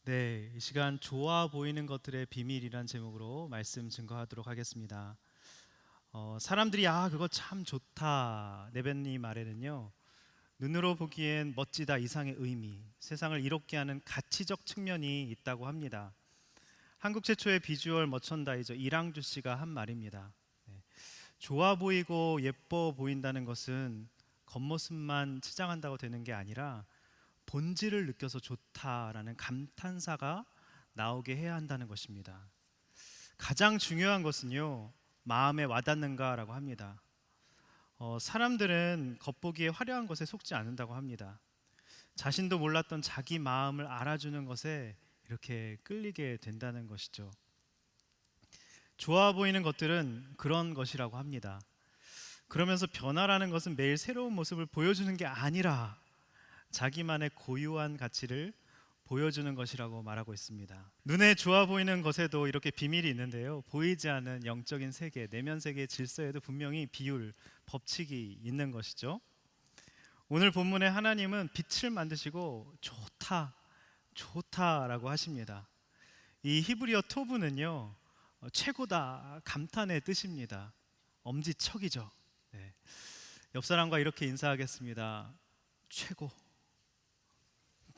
네, 이 시간 좋아 보이는 것들의 비밀이란 제목으로 말씀 증거하도록 하겠습니다. 사람들이 그거 참 좋다 내뱉는 이 말에는요, 눈으로 보기엔 멋지다 이상의 의미, 세상을 이롭게 하는 가치적 측면이 있다고 합니다. 한국 최초의 비주얼 머천다이저 이랑주 씨가 한 말입니다. 네, 좋아 보이고 예뻐 보인다는 것은 겉모습만 치장한다고 되는 게 아니라 본질을 느껴서 좋다라는 감탄사가 나오게 해야 한다는 것입니다. 가장 중요한 것은요, 마음에 와닿는가라고 합니다. 사람들은 겉보기에 화려한 것에 속지 않는다고 합니다. 자신도 몰랐던 자기 마음을 알아주는 것에 이렇게 끌리게 된다는 것이죠. 좋아 보이는 것들은 그런 것이라고 합니다. 그러면서 변화라는 것은 매일 새로운 모습을 보여주는 게 아니라 자기만의 고유한 가치를 보여주는 것이라고 말하고 있습니다. 눈에 좋아 보이는 것에도 이렇게 비밀이 있는데요, 보이지 않는 영적인 세계, 내면 세계의 질서에도 분명히 비율, 법칙이 있는 것이죠. 오늘 본문에 하나님은 빛을 만드시고 좋다, 좋다라고 하십니다. 이 히브리어 토브는요, 최고다, 감탄의 뜻입니다. 엄지척이죠. 네. 옆 사람과 이렇게 인사하겠습니다. 최고,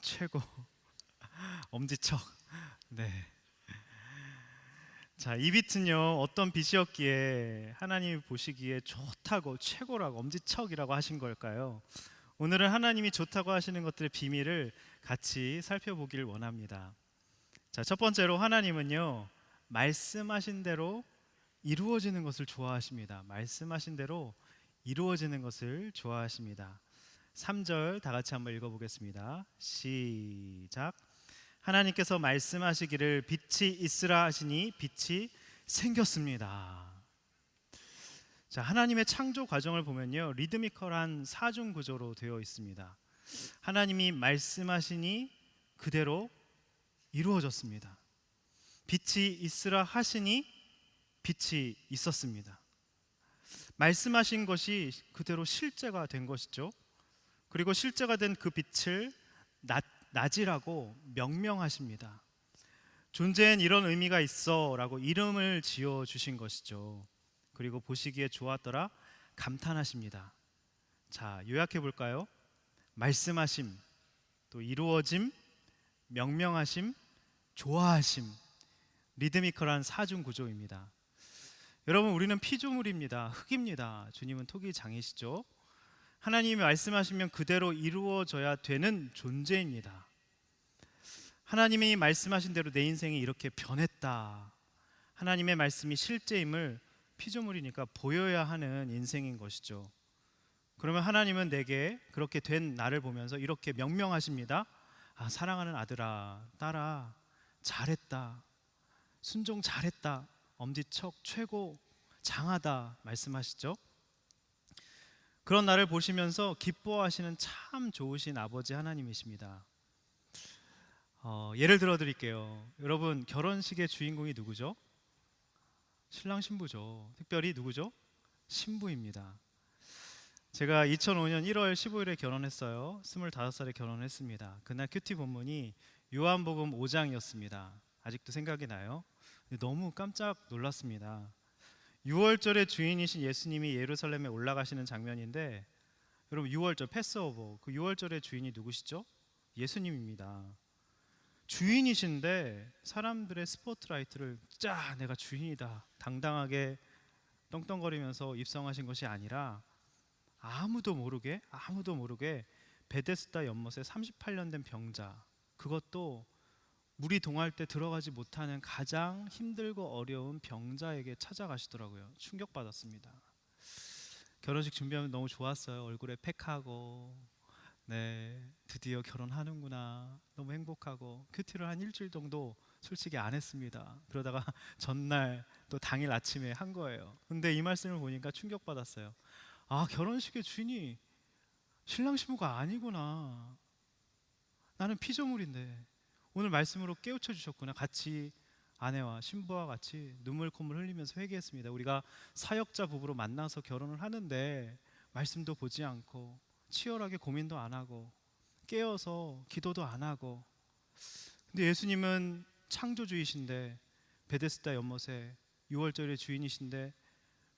최고. 엄지척. 네. 자, 이 빛은요, 어떤 빛이었기에 하나님이 보시기에 좋다고, 최고라고, 엄지척이라고 하신 걸까요? 오늘은 하나님이 좋다고 하시는 것들의 비밀을 같이 살펴보기를 원합니다. 자, 첫 번째로 하나님은요, 말씀하신 대로 이루어지는 것을 좋아하십니다. 말씀하신 대로 이루어지는 것을 좋아하십니다. 3절 다 같이 한번 읽어보겠습니다. 시작. 하나님께서 말씀하시기를 빛이 있으라 하시니 빛이 생겼습니다. 자, 하나님의 창조 과정을 보면요, 리드미컬한 사중 구조로 되어 있습니다. 하나님이 말씀하시니 그대로 이루어졌습니다. 빛이 있으라 하시니 빛이 있었습니다. 말씀하신 것이 그대로 실제가 된 것이죠. 그리고 실제가 된 그 빛을 낮이라고 명명하십니다. 존재엔 이런 의미가 있어 라고 이름을 지어 주신 것이죠. 그리고 보시기에 좋았더라 감탄하십니다. 자, 요약해 볼까요? 말씀하심, 또 이루어짐, 명명하심, 좋아하심, 리드미컬한 사중 구조입니다. 여러분, 우리는 피조물입니다. 흙입니다. 주님은 토기 장이시죠. 하나님이 말씀하시면 그대로 이루어져야 되는 존재입니다. 하나님이 말씀하신 대로 내 인생이 이렇게 변했다, 하나님의 말씀이 실제임을 피조물이니까 보여야 하는 인생인 것이죠. 그러면 하나님은 내게 그렇게 된 나를 보면서 이렇게 명명하십니다. 사랑하는 아들아, 딸아, 잘했다, 순종 잘했다, 엄지척 최고, 장하다 말씀하시죠. 그런 나를 보시면서 기뻐하시는 참 좋으신 아버지 하나님이십니다. 예를 들어 드릴게요. 여러분, 결혼식의 주인공이 누구죠? 신랑 신부죠. 특별히 누구죠? 신부입니다. 제가 2005년 1월 15일에 결혼했어요. 25살에 결혼했습니다. 그날 큐티 본문이 요한복음 5장이었습니다. 아직도 생각이 나요. 너무 깜짝 놀랐습니다. 6월절의 주인이신 예수님이 예루살렘에 올라가시는 장면인데, 여러분, 6월절 패스오버, 그 6월절의 주인이 누구시죠? 예수님입니다. 주인이신데 사람들의 스포트라이트를 내가 주인이다 당당하게 떵떵거리면서 입성하신 것이 아니라 아무도 모르게 베데스다 연못에 38년 된 병자, 그것도 물이 동할 때 들어가지 못하는 가장 힘들고 어려운 병자에게 찾아가시더라고요. 충격받았습니다. 결혼식 준비하면 너무 좋았어요. 얼굴에 팩하고, 네, 드디어 결혼하는구나, 너무 행복하고. 큐티를 한 일주일 정도 솔직히 안 했습니다. 그러다가 전날 또 당일 아침에 한 거예요. 근데 이 말씀을 보니까 충격받았어요. 결혼식의 주인이 신랑 신부가 아니구나, 나는 피조물인데 오늘 말씀으로 깨우쳐 주셨구나. 같이 아내와 신부와 같이 눈물 콧물 흘리면서 회개했습니다. 우리가 사역자 부부로 만나서 결혼을 하는데 말씀도 보지 않고 치열하게 고민도 안 하고 깨어서 기도도 안 하고, 근데 예수님은 창조주이신데, 베데스다 연못의 6월절의 주인이신데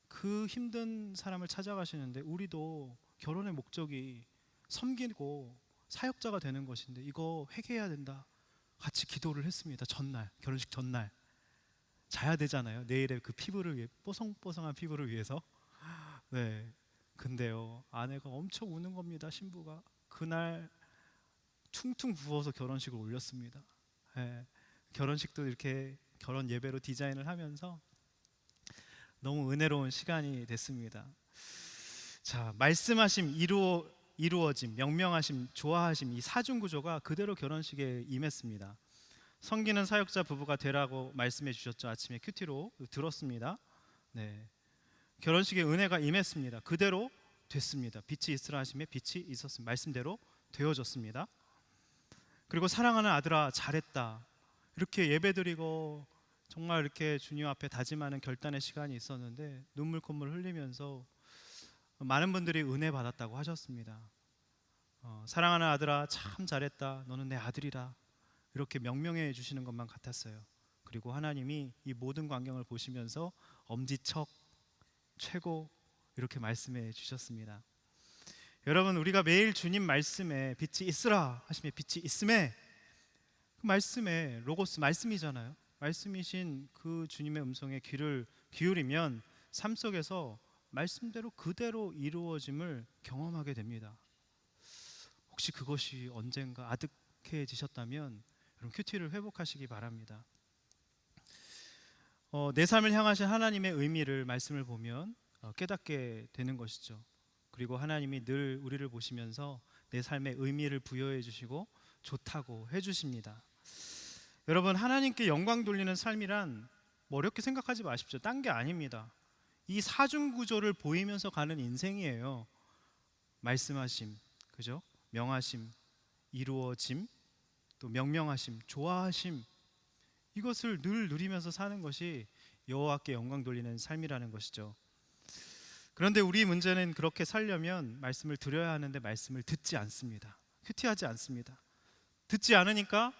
그 힘든 사람을 찾아가시는데, 우리도 결혼의 목적이 섬기고 사역자가 되는 것인데 이거 회개해야 된다. 같이 기도를 했습니다. 전날, 결혼식 전날 자야 되잖아요. 내일의 그 피부를 위해, 뽀송뽀송한 피부를 위해서. 네. 근데요, 아내가 엄청 우는 겁니다. 신부가 그날 퉁퉁 부어서 결혼식을 올렸습니다. 네. 결혼식도 이렇게 결혼 예배로 디자인을 하면서 너무 은혜로운 시간이 됐습니다. 자, 말씀하심, 이루어짐, 명명하심, 좋아하심, 이 사중 구조가 그대로 결혼식에 임했습니다. 섬기는 사역자 부부가 되라고 말씀해 주셨죠. 아침에 큐티로 들었습니다. 네. 결혼식에 은혜가 임했습니다. 그대로 됐습니다. 빛이 있으라 하심에 빛이 있었습니다. 말씀대로 되어졌습니다. 그리고 사랑하는 아들아 잘했다. 이렇게 예배드리고 정말 이렇게 주님 앞에 다짐하는 결단의 시간이 있었는데 눈물 콧물 흘리면서 많은 분들이 은혜 받았다고 하셨습니다. 사랑하는 아들아 참 잘했다. 너는 내 아들이라. 이렇게 명명해 주시는 것만 같았어요. 그리고 하나님이 이 모든 광경을 보시면서 엄지척 최고 이렇게 말씀해 주셨습니다. 여러분, 우리가 매일 주님 말씀에 빛이 있으라 하시면 빛이 있음에, 그 말씀에 로고스 말씀이잖아요. 말씀이신 그 주님의 음성에 귀를 기울이면 삶 속에서 말씀대로 그대로 이루어짐을 경험하게 됩니다. 혹시 그것이 언젠가 아득해지셨다면 여러분 큐티를 회복하시기 바랍니다. 내 삶을 향하신 하나님의 의미를 말씀을 보면 깨닫게 되는 것이죠. 그리고 하나님이 늘 우리를 보시면서 내 삶에 의미를 부여해 주시고 좋다고 해 주십니다. 여러분, 하나님께 영광 돌리는 삶이란 뭐 어렵게 생각하지 마십시오. 딴 게 아닙니다. 이 사중 구조를 보이면서 가는 인생이에요. 말씀하심, 그죠? 명하심, 이루어짐, 또 명명하심, 좋아하심, 이것을 늘 누리면서 사는 것이 여호와께 영광 돌리는 삶이라는 것이죠. 그런데 우리 문제는 그렇게 살려면 말씀을 들어야 하는데 말씀을 듣지 않습니다. 큐티하지 않습니다. 듣지 않으니까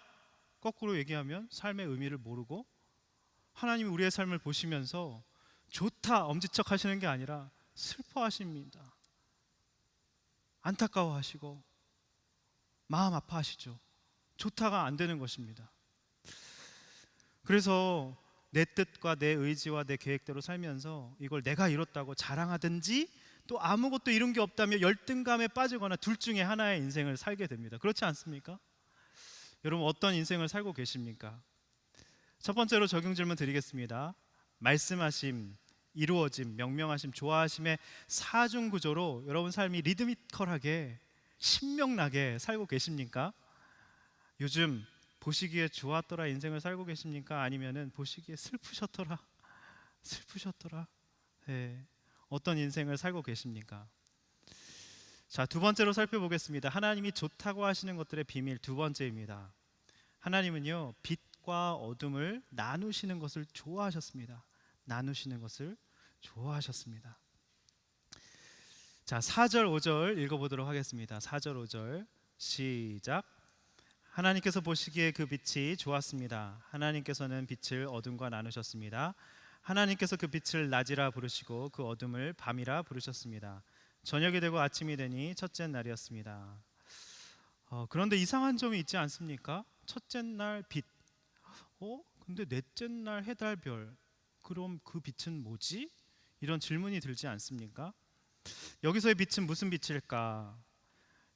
거꾸로 얘기하면 삶의 의미를 모르고 하나님이 우리의 삶을 보시면서 좋다 엄지척 하시는 게 아니라 슬퍼하십니다. 안타까워하시고 마음 아파하시죠. 좋다가 안 되는 것입니다. 그래서 내 뜻과 내 의지와 내 계획대로 살면서 이걸 내가 이뤘다고 자랑하든지 또 아무것도 이룬 게 없다며 열등감에 빠지거나 둘 중에 하나의 인생을 살게 됩니다. 그렇지 않습니까? 여러분, 어떤 인생을 살고 계십니까? 첫 번째로 적용 질문 드리겠습니다. 말씀하심, 이루어짐, 명명하심, 좋아하심의 사중 구조로 여러분 삶이 리드미컬하게 신명나게 살고 계십니까? 요즘 보시기에 좋았더라 인생을 살고 계십니까? 아니면은 보시기에 슬프셨더라 네. 어떤 인생을 살고 계십니까? 자, 두 번째로 살펴보겠습니다. 하나님이 좋다고 하시는 것들의 비밀 두 번째입니다. 하나님은요, 빛과 어둠을 나누시는 것을 좋아하셨습니다. 나누시는 것을 좋아하셨습니다. 자, 4절 5절 읽어보도록 하겠습니다. 4절 5절 시작. 하나님께서 보시기에 그 빛이 좋았습니다. 하나님께서는 빛을 어둠과 나누셨습니다. 하나님께서 그 빛을 낮이라 부르시고 그 어둠을 밤이라 부르셨습니다. 저녁이 되고 아침이 되니 첫째 날이었습니다. 그런데 이상한 점이 있지 않습니까? 첫째 날 빛, 근데 넷째 날 해달 별, 그럼 그 빛은 뭐지? 이런 질문이 들지 않습니까? 여기서의 빛은 무슨 빛일까?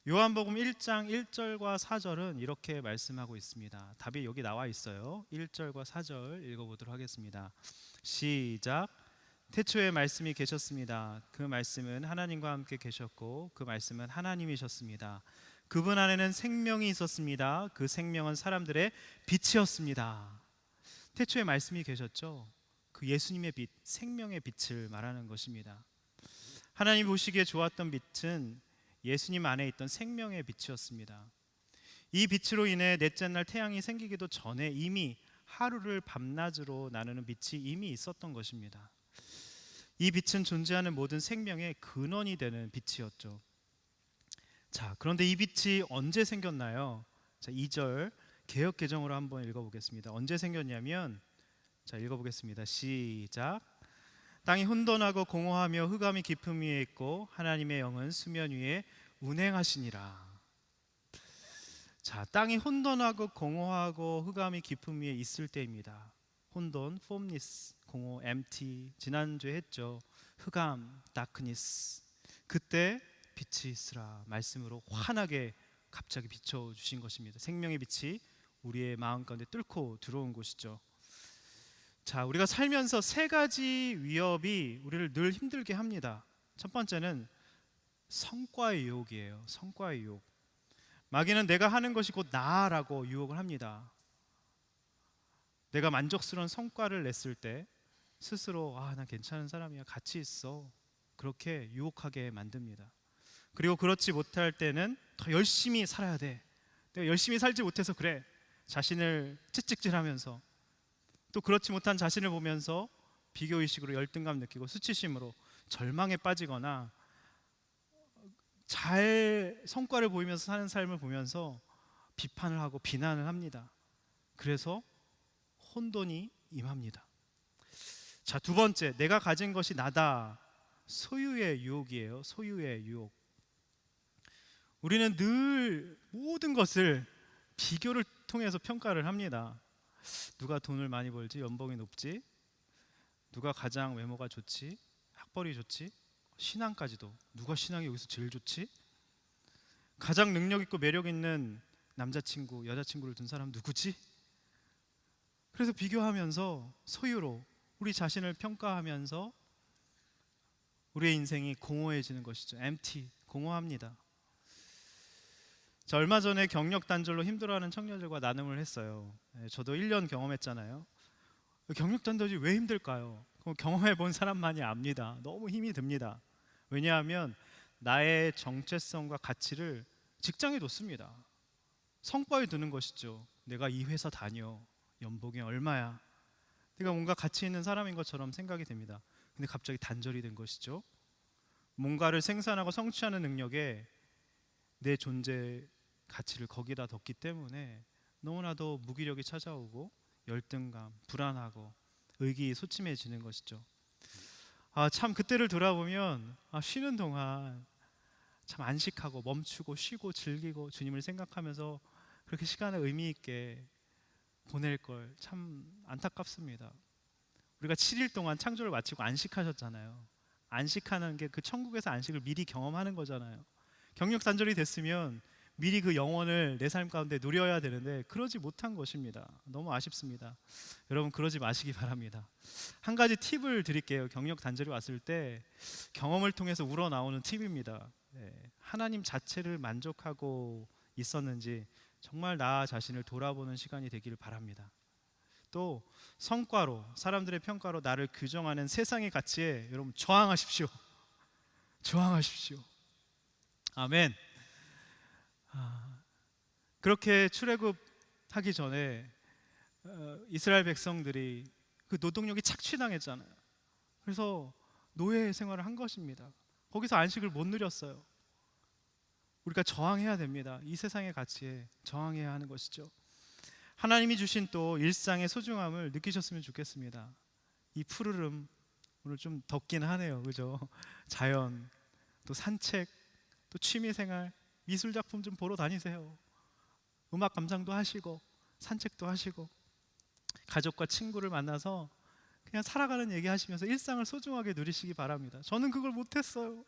요한복음 1장 1절과 4절은 이렇게 말씀하고 있습니다. 답이 여기 나와 있어요. 1절과 4절 읽어보도록 하겠습니다. 시작. 태초에 말씀이 계셨습니다. 그 말씀은 하나님과 함께 계셨고 그 말씀은 하나님이셨습니다. 그분 안에는 생명이 있었습니다. 그 생명은 사람들의 빛이었습니다. 태초에 말씀이 계셨죠. 그 예수님의 빛, 생명의 빛을 말하는 것입니다. 하나님 보시기에 좋았던 빛은 예수님 안에 있던 생명의 빛이었습니다. 이 빛으로 인해 넷째 날 태양이 생기기도 전에 이미 하루를 밤낮으로 나누는 빛이 이미 있었던 것입니다. 이 빛은 존재하는 모든 생명의 근원이 되는 빛이었죠. 자, 그런데 이 빛이 언제 생겼나요? 자, 2절 개역 개정으로 한번 읽어보겠습니다. 언제 생겼냐면, 자, 읽어보겠습니다. 시작. 땅이 혼돈하고 공허하며 흑암이 깊음 위에 있고 하나님의 영은 수면 위에 운행하시니라. 자, 땅이 혼돈하고 공허하고 흑암이 깊음 위에 있을 때입니다. 혼돈, formless, 공허, empty. 지난주에 했죠. 흑암, darkness. 그때 빛이 있으라 말씀으로 환하게 갑자기 비춰주신 것입니다. 생명의 빛이 우리의 마음 가운데 뚫고 들어온 것이죠. 자, 우리가 살면서 세 가지 위협이 우리를 늘 힘들게 합니다. 첫 번째는 성과의 유혹이에요. 성과의 유혹. 마귀는 내가 하는 것이 곧 나라고 유혹을 합니다. 내가 만족스러운 성과를 냈을 때 스스로 난 괜찮은 사람이야, 가치 있어, 그렇게 유혹하게 만듭니다. 그리고 그렇지 못할 때는 더 열심히 살아야 돼, 내가 열심히 살지 못해서 그래, 자신을 채찍질하면서, 또 그렇지 못한 자신을 보면서 비교의식으로 열등감 느끼고 수치심으로 절망에 빠지거나 잘 성과를 보이면서 사는 삶을 보면서 비판을 하고 비난을 합니다. 그래서 혼돈이 임합니다. 자, 두 번째, 내가 가진 것이 나다. 소유의 유혹이에요. 소유의 유혹. 우리는 늘 모든 것을 비교를 통해서 평가를 합니다. 누가 돈을 많이 벌지? 연봉이 높지? 누가 가장 외모가 좋지? 학벌이 좋지? 신앙까지도. 누가 신앙이 여기서 제일 좋지? 가장 능력 있고 매력 있는 남자친구, 여자친구를 둔 사람 누구지? 그래서 비교하면서 소유로 우리 자신을 평가하면서 우리의 인생이 공허해지는 것이죠. empty, 공허합니다. 자, 얼마 전에 경력 단절로 힘들어하는 청년들과 나눔을 했어요. 저도 1년 경험했잖아요. 경력 단절이 왜 힘들까요? 경험해 본 사람만이 압니다. 너무 힘이 듭니다. 왜냐하면 나의 정체성과 가치를 직장에 뒀습니다. 성과에 두는 것이죠. 내가 이 회사 다녀, 연봉이 얼마야, 내가 뭔가 가치 있는 사람인 것처럼 생각이 됩니다. 근데 갑자기 단절이 된 것이죠. 뭔가를 생산하고 성취하는 능력에 내 존재 가치를 거기다 뒀기 때문에 너무나도 무기력이 찾아오고 열등감, 불안하고 의기소침해지는 것이죠. 참 그때를 돌아보면 쉬는 동안 참 안식하고 멈추고 쉬고 즐기고 주님을 생각하면서 그렇게 시간을 의미 있게 보낼 걸 참 안타깝습니다. 우리가 7일 동안 창조를 마치고 안식하셨잖아요. 안식하는 게 그 천국에서 안식을 미리 경험하는 거잖아요. 경력 단절이 됐으면 미리 그 영혼을 내 삶 가운데 누려야 되는데 그러지 못한 것입니다. 너무 아쉽습니다. 여러분, 그러지 마시기 바랍니다. 한 가지 팁을 드릴게요. 경력 단절이 왔을 때 경험을 통해서 우러나오는 팁입니다. 하나님 자체를 만족하고 있었는지 정말 나 자신을 돌아보는 시간이 되기를 바랍니다. 또 성과로, 사람들의 평가로 나를 규정하는 세상의 가치에 여러분 저항하십시오. 저항하십시오. 아멘. 그렇게 출애굽하기 전에 이스라엘 백성들이 그 노동력이 착취당했잖아요. 그래서 노예 생활을 한 것입니다. 거기서 안식을 못 누렸어요. 우리가 저항해야 됩니다. 이 세상의 가치에 저항해야 하는 것이죠. 하나님이 주신 또 일상의 소중함을 느끼셨으면 좋겠습니다. 이 푸르름, 오늘 좀 덥긴 하네요, 그죠? 자연, 또 산책, 또 취미생활, 미술작품 좀 보러 다니세요. 음악 감상도 하시고 산책도 하시고 가족과 친구를 만나서 그냥 살아가는 얘기하시면서 일상을 소중하게 누리시기 바랍니다. 저는 그걸 못했어요.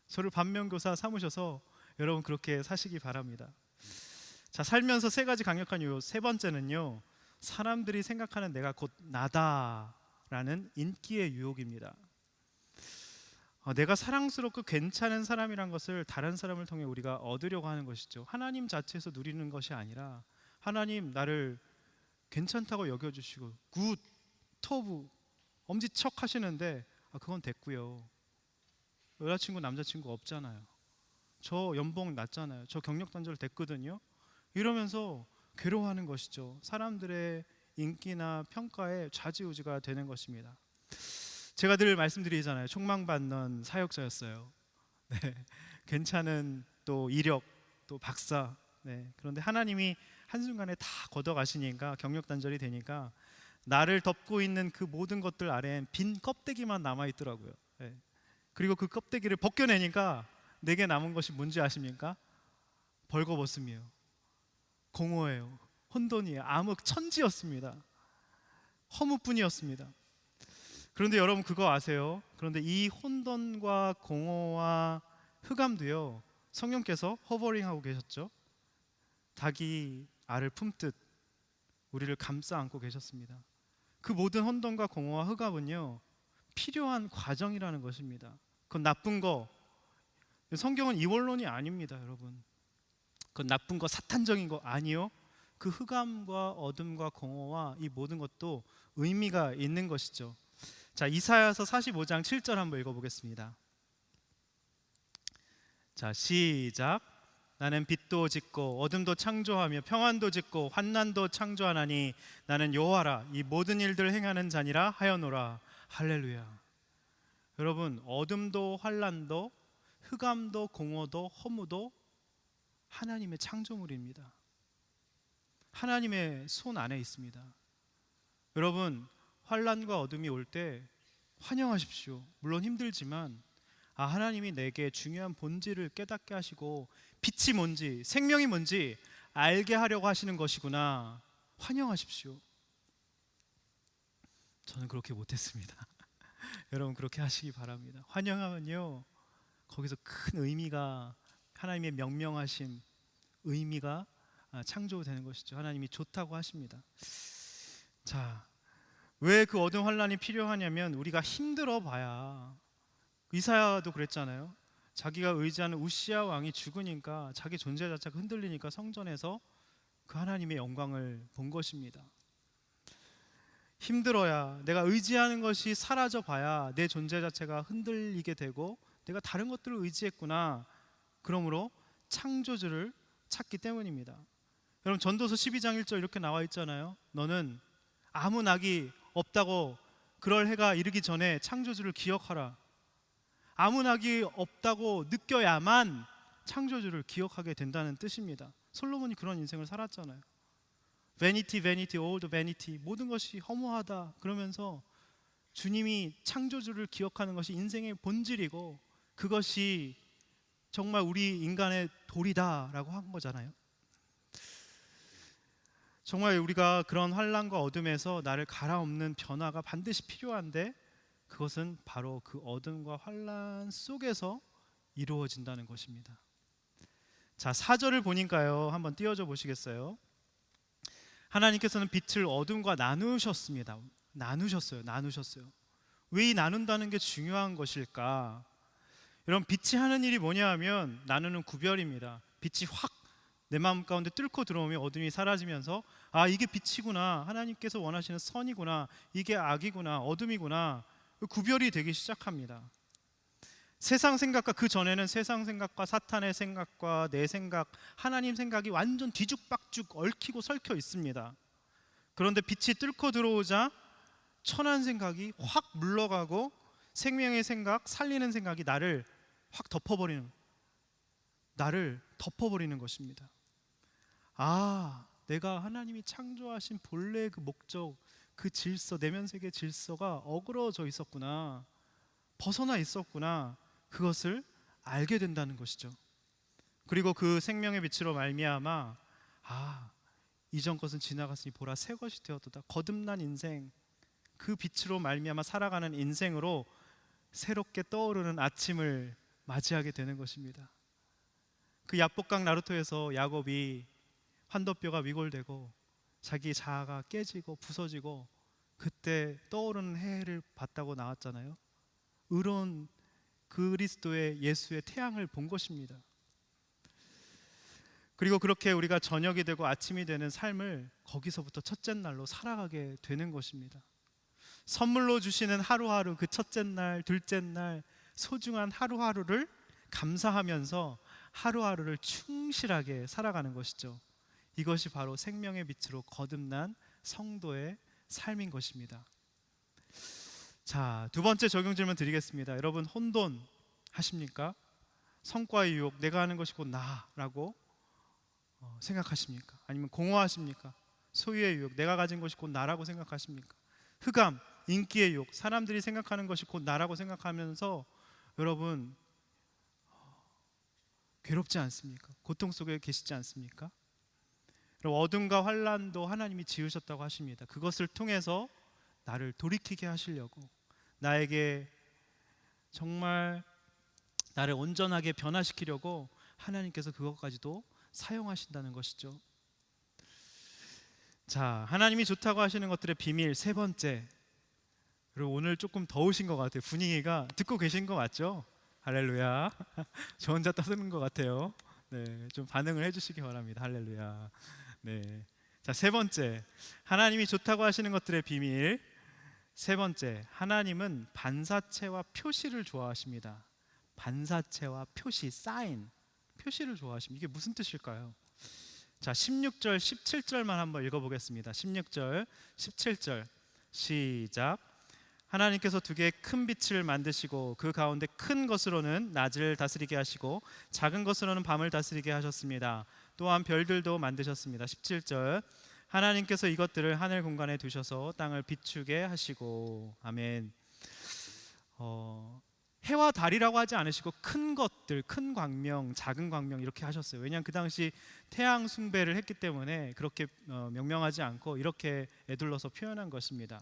저를 반면교사 삼으셔서 여러분 그렇게 사시기 바랍니다. 자, 살면서 세 가지 강력한 유혹. 세 번째는요, 사람들이 생각하는 내가 곧 나다라는 인기의 유혹입니다. 내가 사랑스럽고 괜찮은 사람이란 것을 다른 사람을 통해 우리가 얻으려고 하는 것이죠. 하나님 자체에서 누리는 것이 아니라 하나님 나를 괜찮다고 여겨주시고 굿, 터브, 엄지척 하시는데 그건 됐고요. 여자친구, 남자친구 없잖아요. 저 연봉 낮잖아요. 저 경력 단절 됐거든요. 이러면서 괴로워하는 것이죠. 사람들의 인기나 평가에 좌지우지가 되는 것입니다. 제가 늘 말씀드리잖아요. 촉망받는 사역자였어요. 괜찮은 또 이력, 또 박사. 그런데 하나님이 한순간에 다 걷어가시니까, 경력 단절이 되니까 나를 덮고 있는 그 모든 것들 아래엔 빈 껍데기만 남아있더라고요. 예. 그리고 그 껍데기를 벗겨내니까 내게 남은 것이 뭔지 아십니까? 벌거벗음이에요. 공허해요. 혼돈이에요. 암흑 천지였습니다. 허무뿐이었습니다. 그런데 여러분 그거 아세요? 그런데 이 혼돈과 공허와 흑암도요, 성령께서 허버링하고 계셨죠. 닭이 알을 품듯 우리를 감싸 안고 계셨습니다. 그 모든 혼돈과 공허와 흑암은요, 필요한 과정이라는 것입니다. 그건 나쁜 거, 성경은 이원론이 아닙니다, 여러분. 그건 나쁜 거, 사탄적인 거 아니요. 그 흑암과 어둠과 공허와 이 모든 것도 의미가 있는 것이죠. 자, 이사야서 45장 7절 한번 읽어보겠습니다. 자, 시작. 나는 빛도 짓고 어둠도 창조하며 평안도 짓고 환난도 창조하나니 나는 여호와라 이 모든 일들을 행하는 자니라 하여노라. 할렐루야. 여러분, 어둠도 환난도 흑암도 공허도 허무도 하나님의 창조물입니다. 하나님의 손 안에 있습니다. 여러분, 환난과 어둠이 올 때 환영하십시오. 물론 힘들지만 하나님이 내게 중요한 본질을 깨닫게 하시고 빛이 뭔지, 생명이 뭔지 알게 하려고 하시는 것이구나. 환영하십시오. 저는 그렇게 못했습니다. 여러분 그렇게 하시기 바랍니다. 환영하면요, 거기서 큰 의미가, 하나님의 명명하심, 의미가 창조되는 것이죠. 하나님이 좋다고 하십니다. 자, 왜 그 어두운 환난이 필요하냐면 우리가 힘들어 봐야, 이사야도 그랬잖아요. 자기가 의지하는 우시야 왕이 죽으니까 자기 존재 자체가 흔들리니까 성전에서 그 하나님의 영광을 본 것입니다. 힘들어야, 내가 의지하는 것이 사라져 봐야 내 존재 자체가 흔들리게 되고 내가 다른 것들을 의지했구나. 그러므로 창조주를 찾기 때문입니다. 여러분, 전도서 12장 1절 이렇게 나와 있잖아요. 너는 아무 낙이 없다고 그럴 해가 이르기 전에 창조주를 기억하라. 아무 낙이 없다고 느껴야만 창조주를 기억하게 된다는 뜻입니다. 솔로몬이 그런 인생을 살았잖아요. Vanity, vanity, all the vanity. 모든 것이 허무하다 그러면서 주님이 창조주를 기억하는 것이 인생의 본질이고 그것이 정말 우리 인간의 도리다라고 한 거잖아요. 정말 우리가 그런 환난과 어둠에서 나를 갈아엎는 변화가 반드시 필요한데 그것은 바로 그 어둠과 환난 속에서 이루어진다는 것입니다. 자, 4절을 보니까요, 한번 띄워줘 보시겠어요? 하나님께서는 빛을 어둠과 나누셨습니다. 나누셨어요. 왜 이 나눈다는 게 중요한 것일까? 여러분, 빛이 하는 일이 뭐냐 하면 나누는 구별입니다. 빛이 확 내 마음 가운데 뚫고 들어오면 어둠이 사라지면서 이게 빛이구나, 하나님께서 원하시는 선이구나, 이게 악이구나, 어둠이구나, 구별이 되기 시작합니다. 세상 생각과, 그 전에는 세상 생각과 사탄의 생각과 내 생각, 하나님 생각이 완전 뒤죽박죽 얽히고 설켜 있습니다. 그런데 빛이 뚫고 들어오자 천한 생각이 확 물러가고 생명의 생각, 살리는 생각이 나를 확 덮어버리는 것입니다. 내가 하나님이 창조하신 본래의 그 목적, 그 질서, 내면 세계 질서가 어그러져 있었구나, 벗어나 있었구나, 그것을 알게 된다는 것이죠. 그리고 그 생명의 빛으로 말미암아 이전 것은 지나갔으니 보라 새 것이 되었도다. 거듭난 인생, 그 빛으로 말미암아 살아가는 인생으로 새롭게 떠오르는 아침을 맞이하게 되는 것입니다. 그 야복강 나루토에서 야곱이 환도뼈가 위골되고 자기 자아가 깨지고 부서지고 그때 떠오르는 해를 봤다고 나왔잖아요. 의로운 그리스도의 예수의 태양을 본 것입니다. 그리고 그렇게 우리가 저녁이 되고 아침이 되는 삶을 거기서부터 첫째 날로 살아가게 되는 것입니다. 선물로 주시는 하루하루, 그 첫째 날, 둘째 날, 소중한 하루하루를 감사하면서 하루하루를 충실하게 살아가는 것이죠. 이것이 바로 생명의 빛으로 거듭난 성도의 삶인 것입니다. 자, 두 번째 적용 질문 드리겠습니다. 여러분, 혼돈 하십니까? 성과의 유혹, 내가 하는 것이 곧 나라고 생각하십니까? 아니면 공허하십니까? 소유의 유혹, 내가 가진 것이 곧 나라고 생각하십니까? 흑암, 인기의 유혹, 사람들이 생각하는 것이 곧 나라고 생각하면서 여러분 괴롭지 않습니까? 고통 속에 계시지 않습니까? 그리고 어둠과 환란도 하나님이 지으셨다고 하십니다. 그것을 통해서 나를 돌이키게 하시려고, 나에게 정말 나를 온전하게 변화시키려고 하나님께서 그것까지도 사용하신다는 것이죠. 자, 하나님이 좋다고 하시는 것들의 비밀 세 번째. 그리고 오늘 조금 더우신 것 같아요. 분위기가 듣고 계신 거 맞죠? 할렐루야. 저 혼자 떠드는 것 같아요. 네, 좀 반응을 해주시기 바랍니다. 할렐루야. 네, 자, 세 번째, 하나님이 좋다고 하시는 것들의 비밀. 세 번째, 하나님은 반사체와 표시를 좋아하십니다. 반사체와 표시, 사인, 표시를 좋아하십니다. 이게 무슨 뜻일까요? 자, 16절, 17절만 한번 읽어보겠습니다. 16절, 17절 시작. 하나님께서 두 개의 큰 빛을 만드시고 그 가운데 큰 것으로는 낮을 다스리게 하시고 작은 것으로는 밤을 다스리게 하셨습니다. 또한 별들도 만드셨습니다. 17절, 하나님께서 이것들을 하늘 공간에 두셔서 땅을 비추게 하시고. 아멘. 해와 달이라고 하지 않으시고 큰 것들, 큰 광명, 작은 광명 이렇게 하셨어요. 왜냐하면 그 당시 태양 숭배를 했기 때문에 그렇게 명명하지 않고 이렇게 에둘러서 표현한 것입니다.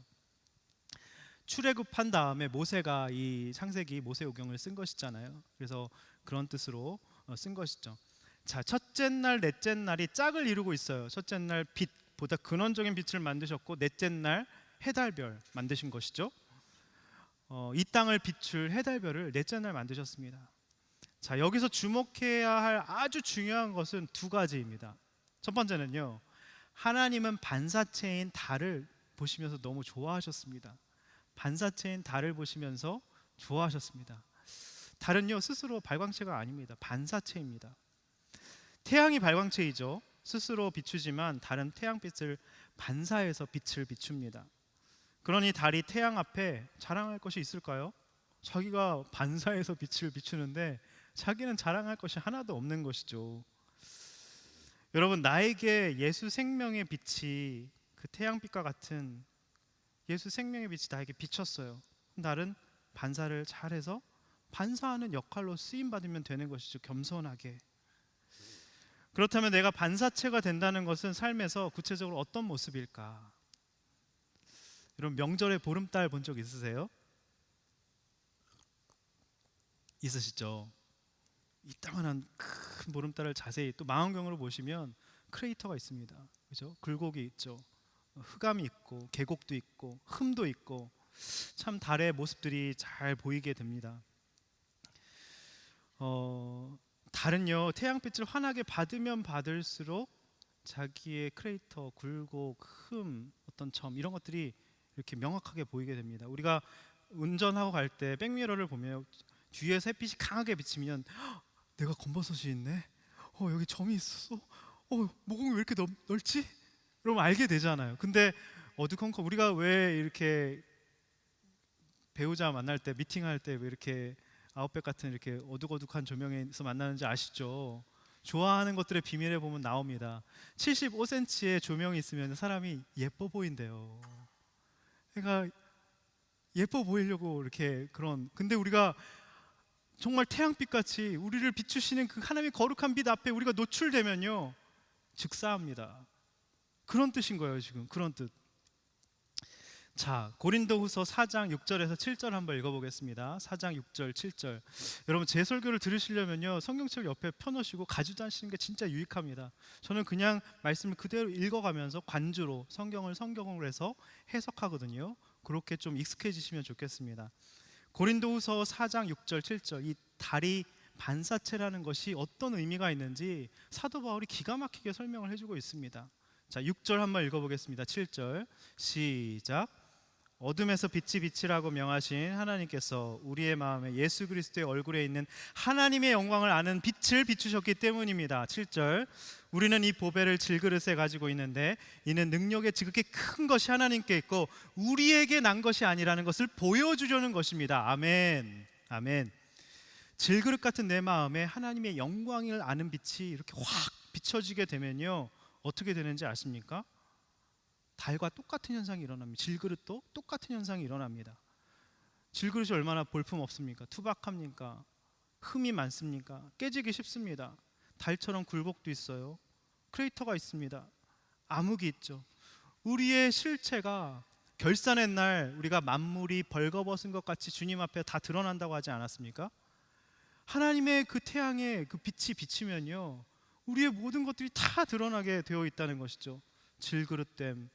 출애굽한 다음에 모세가 이 창세기 모세오경을 쓴 것이잖아요. 그래서 그런 뜻으로 쓴 것이죠. 자, 첫째 날, 넷째 날이 짝을 이루고 있어요. 첫째 날 빛보다 근원적인 빛을 만드셨고 넷째 날 해달별 만드신 것이죠. 이 땅을 비출 해달별을 넷째 날 만드셨습니다. 자, 여기서 주목해야 할 아주 중요한 것은 두 가지입니다. 첫 번째는요, 하나님은 반사체인 달을 보시면서 너무 좋아하셨습니다. 반사체인 달을 보시면서 좋아하셨습니다. 달은요, 스스로 발광체가 아닙니다. 반사체입니다. 태양이 발광체이죠. 스스로 비추지만 달은 태양빛을 반사해서 빛을 비춥니다. 그러니 달이 태양 앞에 자랑할 것이 있을까요? 자기가 반사해서 빛을 비추는데 자기는 자랑할 것이 하나도 없는 것이죠. 여러분, 나에게 예수 생명의 빛이 그 태양빛과 같은 예수 생명의 빛이 나에게 비쳤어요. 달은 반사를 잘해서 반사하는 역할로 쓰임받으면 되는 것이죠. 겸손하게. 그렇다면 내가 반사체가 된다는 것은 삶에서 구체적으로 어떤 모습일까? 여러분, 명절에 보름달 본 적 있으세요? 있으시죠? 이따만한 큰 보름달을 자세히 또 망원경으로 보시면 크레이터가 있습니다. 그죠? 굴곡이 있죠. 흑암이 있고 계곡도 있고 흠도 있고 참 달의 모습들이 잘 보이게 됩니다. 달은요, 태양빛을 환하게 받으면 받을수록 자기의 크레이터, 굴곡, 흠, 어떤 점 이런 것들이 이렇게 명확하게 보이게 됩니다. 우리가 운전하고 갈 때 백미러를 보면 뒤에서 햇빛이 강하게 비치면 내가 검버섯이 있네. 여기 점이 있었어. 모공이 왜 이렇게 넓지? 여러분 알게 되잖아요. 근데 어두컴컴 우리가 왜 이렇게 배우자 만날 때 미팅할 때 왜 이렇게 아웃백 같은 이렇게 어둑어둑한 조명에서 만나는지 아시죠? 좋아하는 것들의 비밀에 보면 나옵니다. 75cm의 조명이 있으면 사람이 예뻐 보인대요. 그러니까 예뻐 보이려고 이렇게 그런. 근데 우리가 정말 태양빛 같이 우리를 비추시는 그 하나님의 거룩한 빛 앞에 우리가 노출되면요, 즉사합니다. 그런 뜻인 거예요, 지금. 그런 뜻. 자, 고린도후서 4장 6절에서 7절 한번 읽어보겠습니다. 4장 6절 7절. 여러분, 제 설교를 들으시려면요, 성경책 옆에 펴놓으시고 가지고 다니시는 게 진짜 유익합니다. 저는 그냥 말씀을 그대로 읽어가면서 관주로 성경으로 해서 해석하거든요. 그렇게 좀 익숙해지시면 좋겠습니다. 고린도후서 4장 6절 7절, 이 달이 반사체라는 것이 어떤 의미가 있는지 사도 바울이 기가 막히게 설명을 해주고 있습니다. 자, 6절 한번 읽어보겠습니다. 7절 시작. 어둠에서 빛이라고 명하신 하나님께서 우리의 마음에 예수 그리스도의 얼굴에 있는 하나님의 영광을 아는 빛을 비추셨기 때문입니다. 7절, 우리는 이 보배를 질그릇에 가지고 있는데 이는 능력의 지극히 큰 것이 하나님께 있고 우리에게 난 것이 아니라는 것을 보여주려는 것입니다. 아멘. 아멘. 질그릇 같은 내 마음에 하나님의 영광을 아는 빛이 이렇게 확 비춰지게 되면요, 어떻게 되는지 아십니까? 달과 똑같은 현상이 일어납니다. 질그릇도 똑같은 현상이 일어납니다. 질그릇이 얼마나 볼품 없습니까? 투박합니까? 흠이 많습니까? 깨지기 쉽습니다. 달처럼 굴곡도 있어요. 크레이터가 있습니다. 암흑이 있죠. 우리의 실체가 결산의 날 우리가 만물이 벌거벗은 것 같이 주님 앞에 다 드러난다고 하지 않았습니까? 하나님의 그 태양의 그 빛이 비치면요, 우리의 모든 것들이 다 드러나게 되어 있다는 것이죠. 질그릇됨,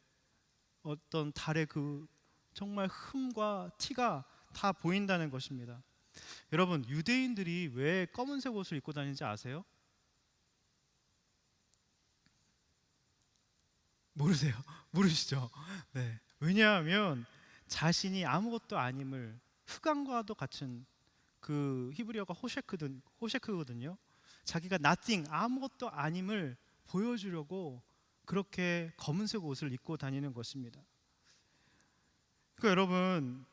어떤 달의 그 정말 흠과 티가 다 보인다는 것입니다. 여러분, 유대인들이 왜 검은색 옷을 입고 다니는지 아세요? 모르세요? 모르시죠? 네. 왜냐하면 자신이 아무것도 아님을, 흑암과도 같은 그 히브리어가 호셰크거든요. 자기가 nothing, 아무것도 아님을 보여주려고 그렇게 검은색 옷을 입고 다니는 것입니다. 그러니까 여러분,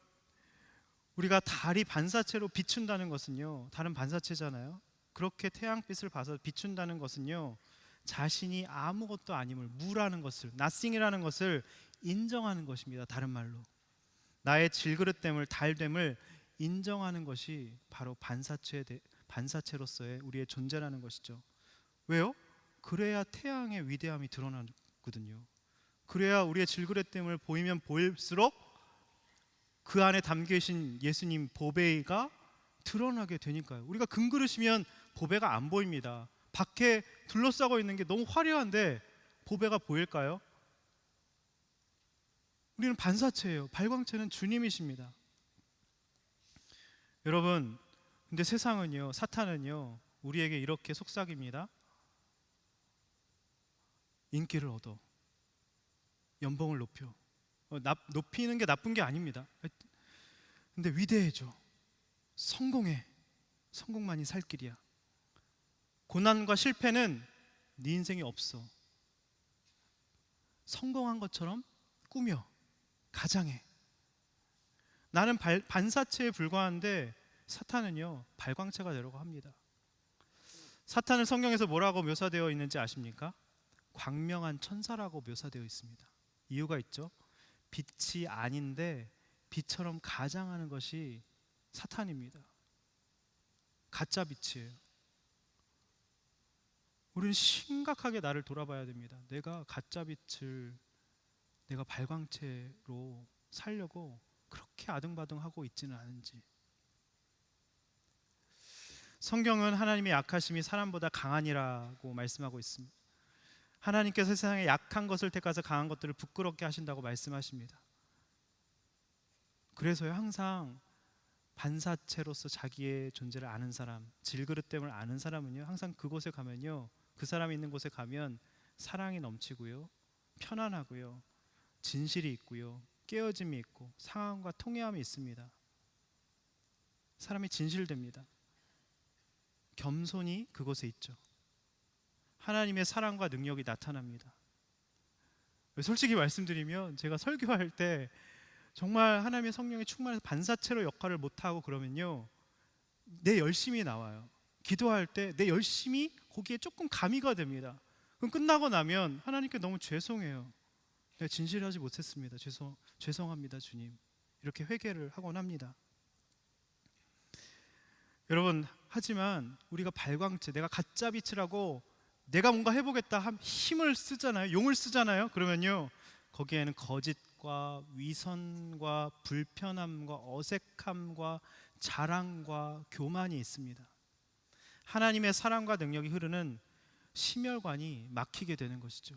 우리가 달이 반사체로 비춘다는 것은요, 다른 반사체잖아요. 그렇게 태양빛을 봐서 비춘다는 것은요, 자신이 아무것도 아님을, 무라는 것을, nothing이라는 것을 인정하는 것입니다. 다른 말로 나의 질그릇됨을, 달됨을 인정하는 것이 바로 반사체로서의 우리의 존재라는 것이죠. 왜요? 그래야 태양의 위대함이 드러나거든요. 그래야 우리의 질그릇됨을 보이면 보일수록 그 안에 담겨계신 예수님 보배가 드러나게 되니까요. 우리가 금그릇이면 보배가 안 보입니다. 밖에 둘러싸고 있는 게 너무 화려한데 보배가 보일까요? 우리는 반사체예요. 발광체는 주님이십니다. 여러분, 근데 세상은요, 사탄은요, 우리에게 이렇게 속삭입니다. 인기를 얻어, 연봉을 높여. 높이는 게 나쁜 게 아닙니다. 근데 위대해져, 성공해, 성공만이 살 길이야. 고난과 실패는 네 인생이 없어. 성공한 것처럼 꾸며, 가장해. 나는 반사체에 불과한데 사탄은요, 발광체가 되려고 합니다. 사탄은 성경에서 뭐라고 묘사되어 있는지 아십니까? 광명한 천사라고 묘사되어 있습니다. 이유가 있죠. 빛이 아닌데 빛처럼 가장하는 것이 사탄입니다. 가짜 빛이에요. 우리는 심각하게 나를 돌아봐야 됩니다. 내가 가짜 빛을, 내가 발광체로 살려고 그렇게 아등바등하고 있지는 않은지. 성경은 하나님의 약하심이 사람보다 강하니라고 말씀하고 있습니다. 하나님께서 세상에 약한 것을 택하서 강한 것들을 부끄럽게 하신다고 말씀하십니다. 그래서요, 항상 반사체로서 자기의 존재를 아는 사람, 질그릇됨을 아는 사람은요, 항상 그곳에 가면요, 그 사람이 있는 곳에 가면 사랑이 넘치고요, 편안하고요, 진실이 있고요, 깨어짐이 있고 상황과 통해함이 있습니다. 사람이 진실됩니다. 겸손이 그곳에 있죠. 하나님의 사랑과 능력이 나타납니다. 솔직히 말씀드리면 제가 설교할 때 정말 하나님의 성령이 충만해서 반사체로 역할을 못하고 그러면요, 내 열심이 나와요. 기도할 때 내 열심이 거기에 조금 가미가 됩니다. 그럼 끝나고 나면 하나님께 너무 죄송해요. 내가 진실하지 못했습니다. 죄송합니다, 주님. 이렇게 회개를 하곤 합니다. 여러분, 하지만 우리가 발광체, 내가 가짜 빛이라고 내가 뭔가 해보겠다 힘을 쓰잖아요. 용을 쓰잖아요. 그러면요, 거기에는 거짓과 위선과 불편함과 어색함과 자랑과 교만이 있습니다. 하나님의 사랑과 능력이 흐르는 심혈관이 막히게 되는 것이죠.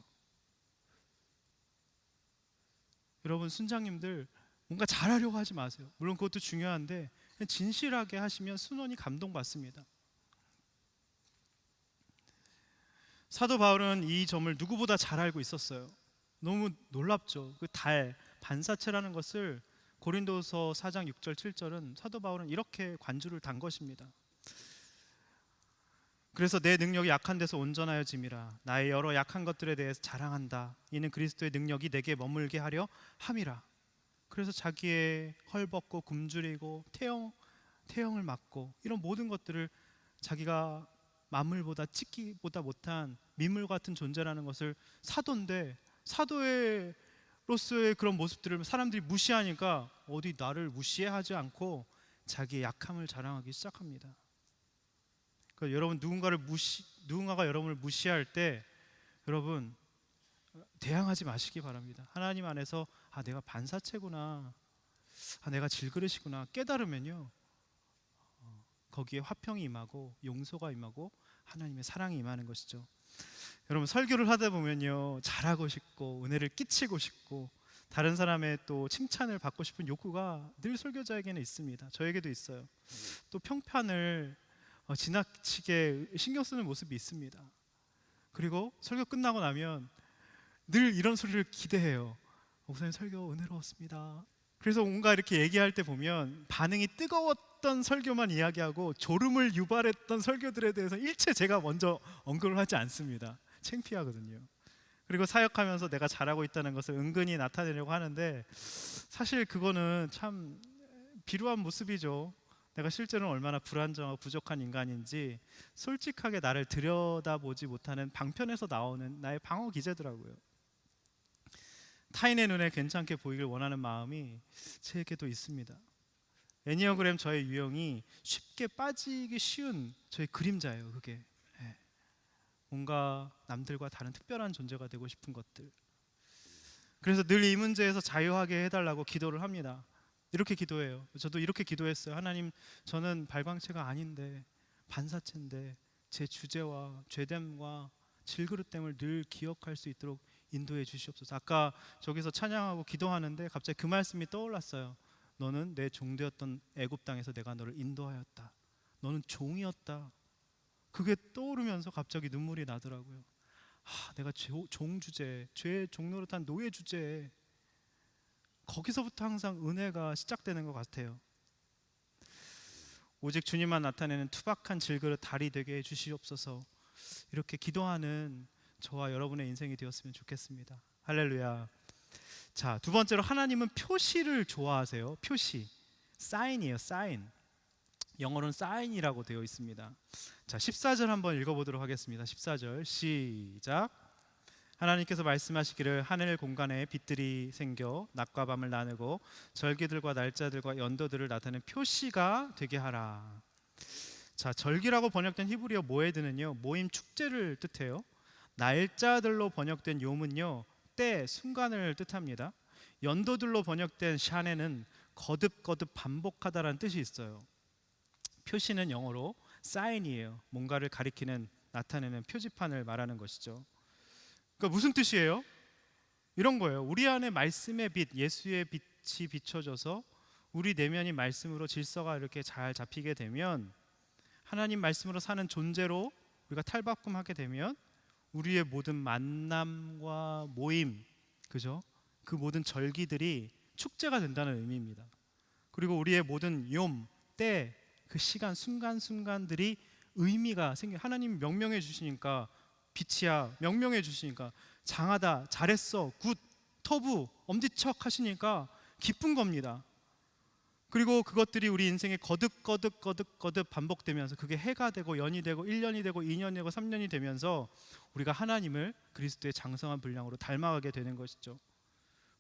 여러분, 순장님들 뭔가 잘하려고 하지 마세요. 물론 그것도 중요한데 그냥 진실하게 하시면 순원이 감동받습니다. 사도 바울은 이 점을 누구보다 잘 알고 있었어요. 너무 놀랍죠. 그 달, 반사체라는 것을 고린도서 4장 6절 7절은 사도 바울은 이렇게 관주를 단 것입니다. 그래서 내 능력이 약한 데서 온전하여짐이라. 나의 여러 약한 것들에 대해서 자랑한다. 이는 그리스도의 능력이 내게 머물게 하려 함이라. 그래서 자기의 헐벗고 굶주리고 태형을 맞고 이런 모든 것들을 자기가 만물보다 찍기보다 못한 미물 같은 존재라는 것을 사도인데 사도로서의 그런 모습들을 사람들이 무시하니까 어디 나를 무시하지 않고 자기의 약함을 자랑하기 시작합니다. 그러니까 여러분 누군가가 여러분을 무시할 때 여러분 대항하지 마시기 바랍니다. 하나님 안에서 내가 반사체구나, 내가 질그릇이구나 깨달으면요 거기에 화평이 임하고 용서가 임하고 하나님의 사랑이 임하는 것이죠. 여러분 설교를 하다 보면요 잘하고 싶고 은혜를 끼치고 싶고 다른 사람의 또 칭찬을 받고 싶은 욕구가 늘 설교자에게는 있습니다. 저에게도 있어요. 또 평판을 지나치게 신경 쓰는 모습이 있습니다. 그리고 설교 끝나고 나면 늘 이런 소리를 기대해요. 목사님 설교 은혜로웠습니다. 그래서 뭔가 이렇게 얘기할 때 보면 반응이 뜨거웠던 설교만 이야기하고 졸음을 유발했던 설교들에 대해서 일체 제가 먼저 언급을 하지 않습니다. 창피하거든요. 그리고 사역하면서 내가 잘하고 있다는 것을 은근히 나타내려고 하는데 사실 그거는 참 비루한 모습이죠. 내가 실제로는 얼마나 불안정하고 부족한 인간인지 솔직하게 나를 들여다보지 못하는 방편에서 나오는 나의 방어 기제더라고요. 타인의 눈에 괜찮게 보이길 원하는 마음이 제게도 있습니다. 애니어그램 저의 유형이 쉽게 빠지기 쉬운 저의 그림자예요. 그게 뭔가 남들과 다른 특별한 존재가 되고 싶은 것들. 그래서 늘 이 문제에서 자유하게 해달라고 기도를 합니다. 이렇게 기도해요. 저도 이렇게 기도했어요. 하나님, 저는 발광체가 아닌데 반사체인데 제 주제와 죄됨과 질그릇됨을 늘 기억할 수 있도록 인도해 주시옵소서. 아까 저기서 찬양하고 기도하는데 갑자기 그 말씀이 떠올랐어요. 너는 내 종되었던 애굽 땅에서 내가 너를 인도하였다. 너는 종이었다. 그게 떠오르면서 갑자기 눈물이 나더라고요. 내가 종 주제, 죄의 종노릇한 노예 주제에 거기서부터 항상 은혜가 시작되는 것 같아요. 오직 주님만 나타내는 투박한 질그릇 달이 되게 해주시옵소서. 이렇게 기도하는 저와 여러분의 인생이 되었으면 좋겠습니다. 할렐루야. 자, 두 번째로 하나님은 표시를 좋아하세요. 표시, 사인이에요. 사인. 영어로는 사인이라고 되어 있습니다. 자, 14절 한번 읽어보도록 하겠습니다. 14절 시작. 하나님께서 말씀하시기를 하늘 공간에 빛들이 생겨 낮과 밤을 나누고 절기들과 날짜들과 연도들을 나타내는 표시가 되게 하라. 자, 절기라고 번역된 히브리어 모에드는요 모임 축제를 뜻해요. 날짜들로 번역된 요문요 때, 순간을 뜻합니다. 연도들로 번역된 샤네는 거듭거듭 반복하다라는 뜻이 있어요. 표시는 영어로 사인이에요. 뭔가를 가리키는, 나타내는 표지판을 말하는 것이죠. 그러니까 무슨 뜻이에요? 이런 거예요. 우리 안에 말씀의 빛, 예수의 빛이 비춰져서 우리 내면이 말씀으로 질서가 이렇게 잘 잡히게 되면, 하나님 말씀으로 사는 존재로 우리가 탈바꿈하게 되면 우리의 모든 만남과 모임, 그죠? 그 모든 절기들이 축제가 된다는 의미입니다. 그리고 우리의 모든 욤, 때, 그 시간, 순간순간들이 의미가 생겨. 하나님 명명해 주시니까 빛이야, 명명해 주시니까 장하다, 잘했어, 굿, 터부, 엄지척 하시니까 기쁜 겁니다. 그리고 그것들이 우리 인생에 거듭 반복되면서 그게 해가 되고 연이 되고 1년이 되고 2년이 되고 3년이 되면서 우리가 하나님을 그리스도의 장성한 분량으로 닮아가게 되는 것이죠.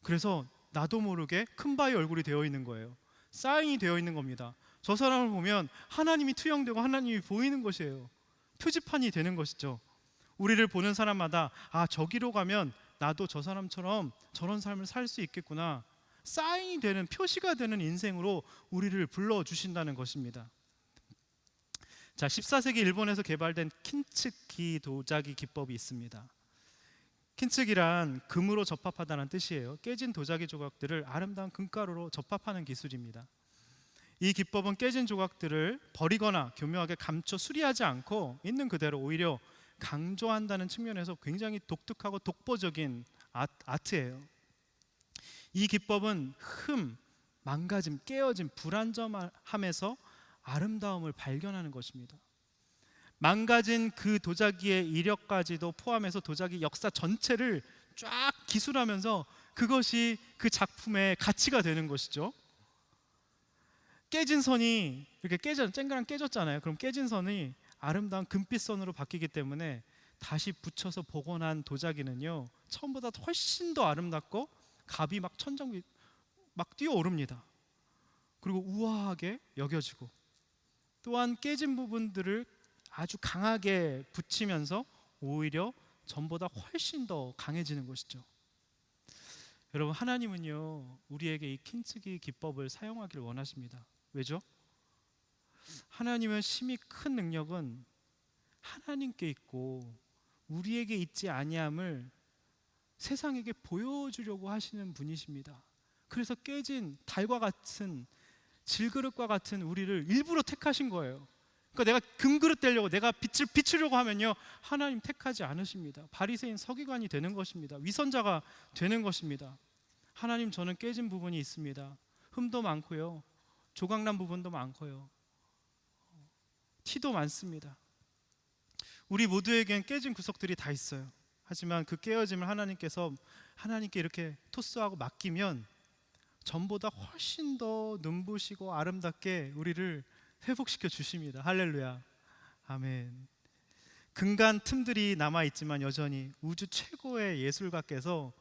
그래서 나도 모르게 큰 바위 얼굴이 되어 있는 거예요. 사인이 되어 있는 겁니다. 저 사람을 보면 하나님이 투영되고 하나님이 보이는 것이에요. 표지판이 되는 것이죠. 우리를 보는 사람마다 저기로 가면 나도 저 사람처럼 저런 삶을 살 수 있겠구나, 사인이 되는, 표시가 되는 인생으로 우리를 불러주신다는 것입니다. 자, 14세기 일본에서 개발된 킨츠기 도자기 기법이 있습니다. 킨츠기란 금으로 접합하다는 뜻이에요. 깨진 도자기 조각들을 아름다운 금가루로 접합하는 기술입니다. 이 기법은 깨진 조각들을 버리거나 교묘하게 감춰 수리하지 않고 있는 그대로 오히려 강조한다는 측면에서 굉장히 독특하고 독보적인 아트예요. 이 기법은 망가짐, 깨어짐, 불안정함에서 아름다움을 발견하는 것입니다. 망가진 그 도자기의 이력까지도 포함해서 도자기 역사 전체를 쫙 기술하면서 그것이 그 작품의 가치가 되는 것이죠. 깨진 선이 이렇게 쨍그랑 깨졌잖아요. 그럼 깨진 선이 아름다운 금빛 선으로 바뀌기 때문에 다시 붙여서 복원한 도자기는요, 처음보다 훨씬 더 아름답고 값이 막 천정 막 뛰어오릅니다. 그리고 우아하게 여겨지고, 또한 깨진 부분들을 아주 강하게 붙이면서 오히려 전보다 훨씬 더 강해지는 것이죠. 여러분, 하나님은요, 우리에게 이 킨츠기 기법을 사용하기를 원하십니다. 왜죠? 하나님은 심히 큰 능력은 하나님께 있고 우리에게 있지 아니함을 세상에게 보여주려고 하시는 분이십니다. 그래서 깨진 달과 같은 질그릇과 같은 우리를 일부러 택하신 거예요. 그러니까 내가 금그릇 되려고, 내가 빛을 비추려고 하면요, 하나님 택하지 않으십니다. 바리새인 서기관이 되는 것입니다. 위선자가 되는 것입니다. 하나님, 저는 깨진 부분이 있습니다. 흠도 많고요, 조각난 부분도 많고요, 티도 많습니다. 우리 모두에겐 깨진 구석들이 다 있어요. 하지만 그 깨어짐을 하나님께 이렇게 토스하고 맡기면 전보다 훨씬 더 눈부시고 아름답게 우리를 회복시켜 주십니다. 할렐루야, 아멘. 근간 틈들이 남아있지만 여전히 우주 최고의 예술가께서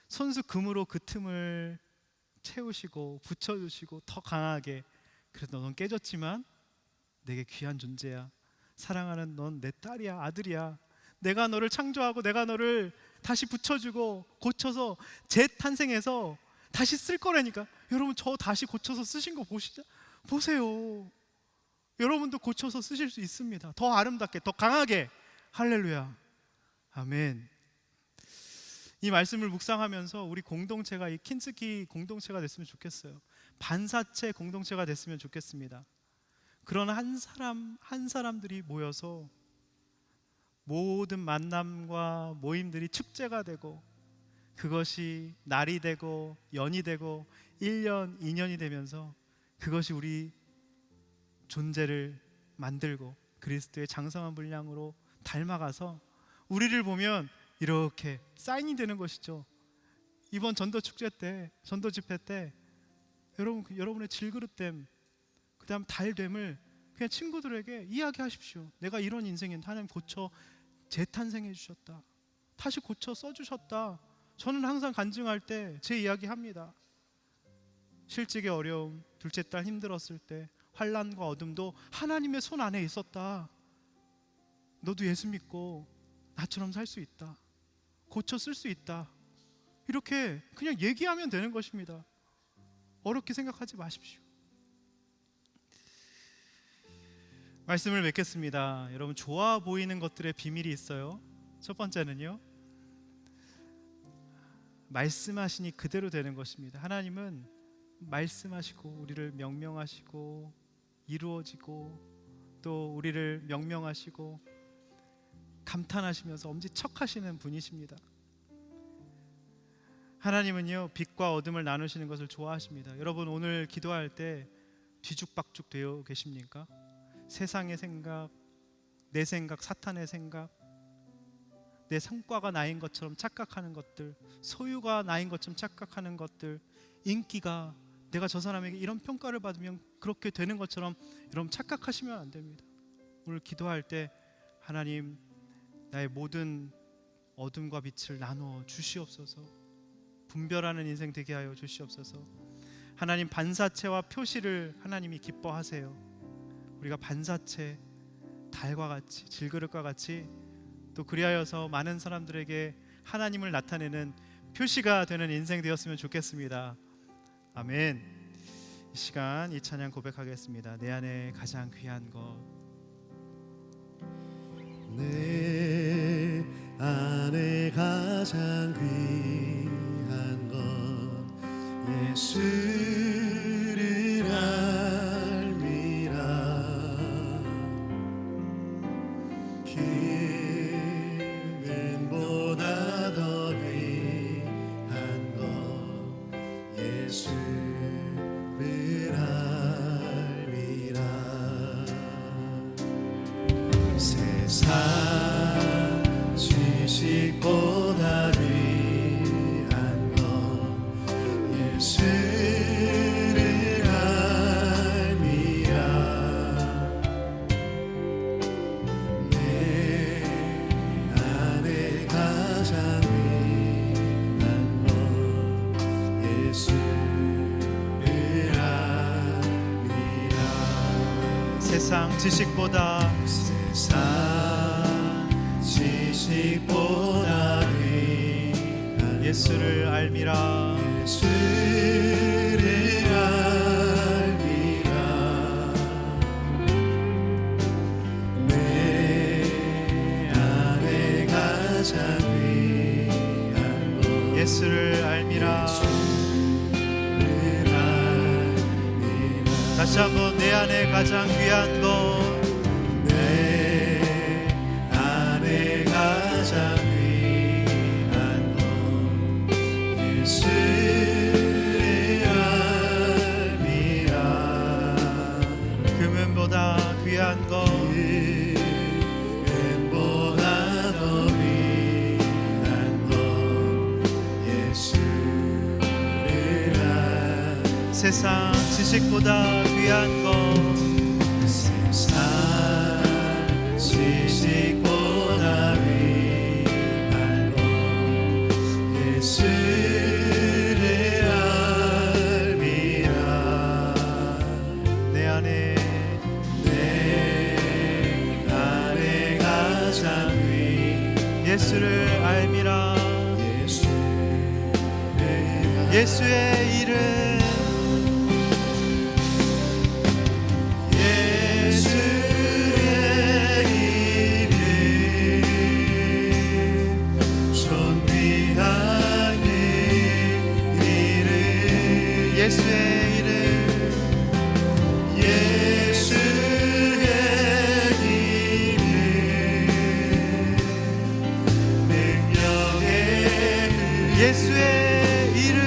손수 금으로 그 틈을 채우시고 붙여주시고 더 강하게, 그래서 넌 깨졌지만 내게 귀한 존재야, 사랑하는 넌 내 딸이야, 아들이야, 내가 너를 창조하고 내가 너를 다시 붙여주고 고쳐서 재탄생해서 다시 쓸 거라니까. 여러분, 저 다시 고쳐서 쓰신 거 보세요. 여러분도 고쳐서 쓰실 수 있습니다. 더 아름답게, 더 강하게. 할렐루야, 아멘. 이 말씀을 묵상하면서 우리 공동체가 이 킨츠기 공동체가 됐으면 좋겠어요. 반사체 공동체가 됐으면 좋겠습니다. 그런 한 사람들이 모여서 모든 만남과 모임들이 축제가 되고, 그것이 날이 되고 연이 되고 1년, 2년이 되면서 그것이 우리 존재를 만들고 그리스도의 장성한 분량으로 닮아가서 우리를 보면 이렇게 사인이 되는 것이죠. 이번 전도 축제 때, 전도 집회 때 여러분의 질그릇됨, 그 다음 달됨을 그냥 친구들에게 이야기하십시오. 내가 이런 인생인데 하나님 고쳐 재탄생해 주셨다, 다시 고쳐 써주셨다. 저는 항상 간증할 때 제 이야기 합니다. 실직의 어려움, 둘째 딸 힘들었을 때 환난과 어둠도 하나님의 손 안에 있었다. 너도 예수 믿고 나처럼 살 수 있다, 고쳐 쓸 수 있다. 이렇게 그냥 얘기하면 되는 것입니다. 어렵게 생각하지 마십시오. 말씀을 맺겠습니다. 여러분, 좋아 보이는 것들의 비밀이 있어요. 첫 번째는요, 말씀하시니 그대로 되는 것입니다. 하나님은 말씀하시고 우리를 명명하시고 이루어지고, 또 우리를 명명하시고 감탄하시면서 엄지척하시는 분이십니다. 하나님은요, 빛과 어둠을 나누시는 것을 좋아하십니다. 여러분, 오늘 기도할 때 뒤죽박죽 되어 계십니까? 세상의 생각, 내 생각, 사탄의 생각, 내 성과가 나인 것처럼 착각하는 것들, 소유가 나인 것처럼 착각하는 것들, 인기가 내가 저 사람에게 이런 평가를 받으면 그렇게 되는 것처럼 여러분 착각하시면 안 됩니다. 오늘 기도할 때 하나님, 나의 모든 어둠과 빛을 나누어 주시옵소서. 분별하는 인생 되게 하여 주시옵소서. 하나님, 반사체와 표시를 하나님이 기뻐하세요. 우리가 반사체, 달과 같이, 질그릇과 같이, 또 그리하여서 많은 사람들에게 하나님을 나타내는 표시가 되는 인생 되었으면 좋겠습니다. 아멘. 이 시간 이 찬양 고백하겠습니다. 내 안에 가장 귀한 것, 내 안에 가장 귀한 것 예수를 알미라. 기름보다 더 귀한 것 예수를 알미라. 세상 지식보다 귀한 것 예수를 알미라. 내 세상 지식보다 지식보다 예수를 알미라. 예수를 알미라. 내 안에 가장 귀한 것 예수를 알미라. 다시 한번 내 안에 가장 귀한 것, 내 안에 가장 귀한 것 예수를 알미라. 금은보다 귀한 것, 금보다 더 귀한 것 예수를 세상 지식보다 귀한 것, 세상 지식보다 귀한 것 예수를 알미라. 내 안에 가장 귀한 예수를 알미라. 예수의 이름, 예수의 이름, 예수의 이름 능력의 예수의 이름,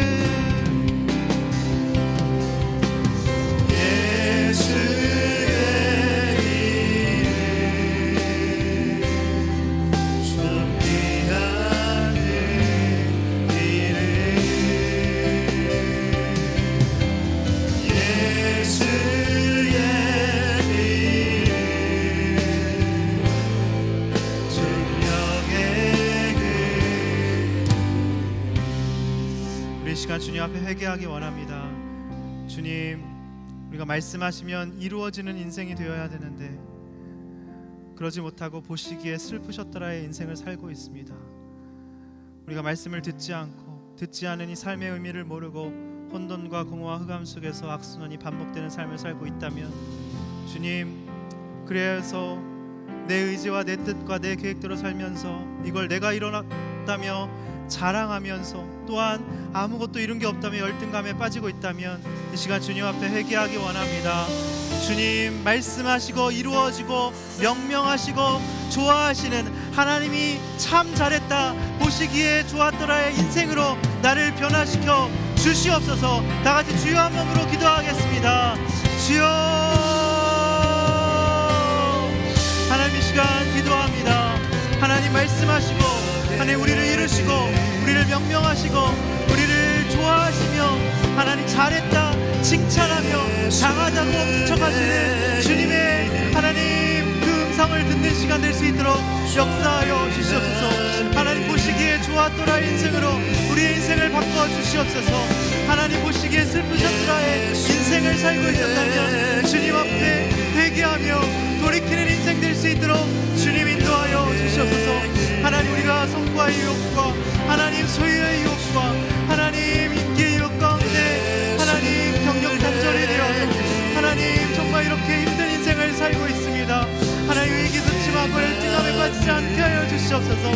우리 시간 주님 앞에 회개하기 원합니다. 주님, 우리가 말씀하시면 이루어지는 인생이 되어야 되는데 그러지 못하고 보시기에 슬프셨더라의 인생을 살고 있습니다. 우리가 말씀을 듣지 않고 듣지 않은 이 삶의 의미를 모르고 혼돈과 공허와 흑암 속에서 악순환이 반복되는 삶을 살고 있다면 주님, 그래서 내 의지와 내 뜻과 내 계획대로 살면서 이걸 내가 이뤄놨다며 자랑하면서 또한 아무것도 이룬 게 없다며 열등감에 빠지고 있다면 이 시간 주님 앞에 회개하기 원합니다. 주님, 말씀하시고 이루어지고 명명하시고 좋아하시는 하나님이 참 잘했다, 보시기에 좋았더라의 인생으로 나를 변화시켜 주시옵소서. 다같이 주여 한 몸으로 기도하겠습니다. 주여, 하나님 이 시간 기도합니다. 하나님 말씀하시고 하나님 우리를 이루시고 우리를 명명하시고 우리를 좋아하시며 하나님 잘했다 칭찬하며 당하자고 멈춰가시는 주님의 하나님 그 음성을 듣는 시간 될 수 있도록 역사하여 주시옵소서. 하나님 보시기에 좋았더라의 인생으로 우리의 인생을 바꿔 주시옵소서. 하나님 보시기에 슬프셨더라의 인생을 살고 있었다면 주님 앞에 회개하며 돌이키는 인생 될 수 있도록 주님 인도하여 주시옵소서. 하나님 우리가 성과의 유혹과 하나님 소유의 유혹과 하나님 인기의 유혹 가운데 하나님 경력 단절이 되어서 하나님 정말 이렇게 힘든 인생을 살고 있습니다. 하나님 위기소침하고 열등함에 빠지지 않게 하여 주시옵소서.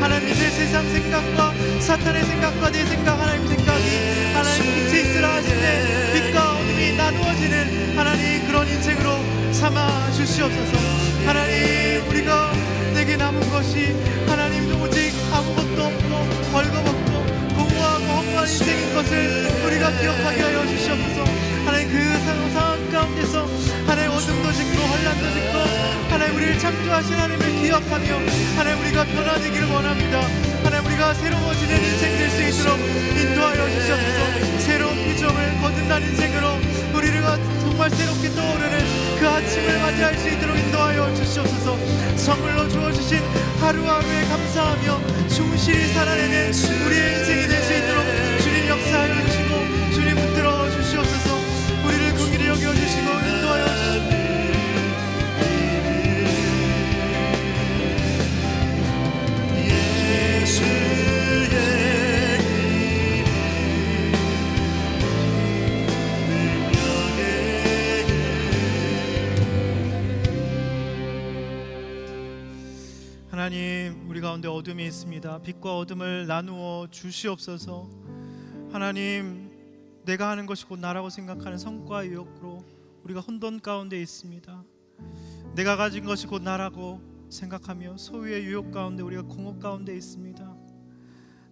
하나님 내 세상 생각과 사탄의 생각과 내 생각 하나님 생각이 하나님 빛이 있으라 하시네 빛과 어둠이 나누어지는 하나님 그런 인생으로 삼아 주시옵소서. 하나님 우리가 내게 남은 것이 하나님 오직 아무것도 없고 벌거벗고 공허하고 허무한 인생인 것을 우리가 기억하게 하여 주시옵소서. 하나님 그 상황 가운데서 하나님 어둠도 짓고 혼란도 짓고 하나님 우리를 창조하신 하나님을 기억하며 하나님 우리가 변화되기를 원합니다. 하나님 우리가 새로워지는 인생 될 수 있도록 인도하여 주시옵소서. 새로운 비전을 거듭난 인생으로 우리가 정말 새롭게 떠오르는 그 아침을 맞이할 수 있도록 인도하여 주시옵소서. 선물로 주어주신 하루하루에 감사하며 충실히 살아내는 우리의 인생이 될 수 있도록 주님 역사하여 주시고 하나님, 우리 가운데 어둠이 있습니다. 빛과 어둠을 나누어 주시옵소서. 하나님, 내가 하는 것이 곧 나라고 생각하는 성과 유혹으로 우리가 혼돈 가운데 있습니다. 내가 가진 것이 곧 나라고 생각하며 소유의 유혹 가운데 우리가 공허 가운데 있습니다.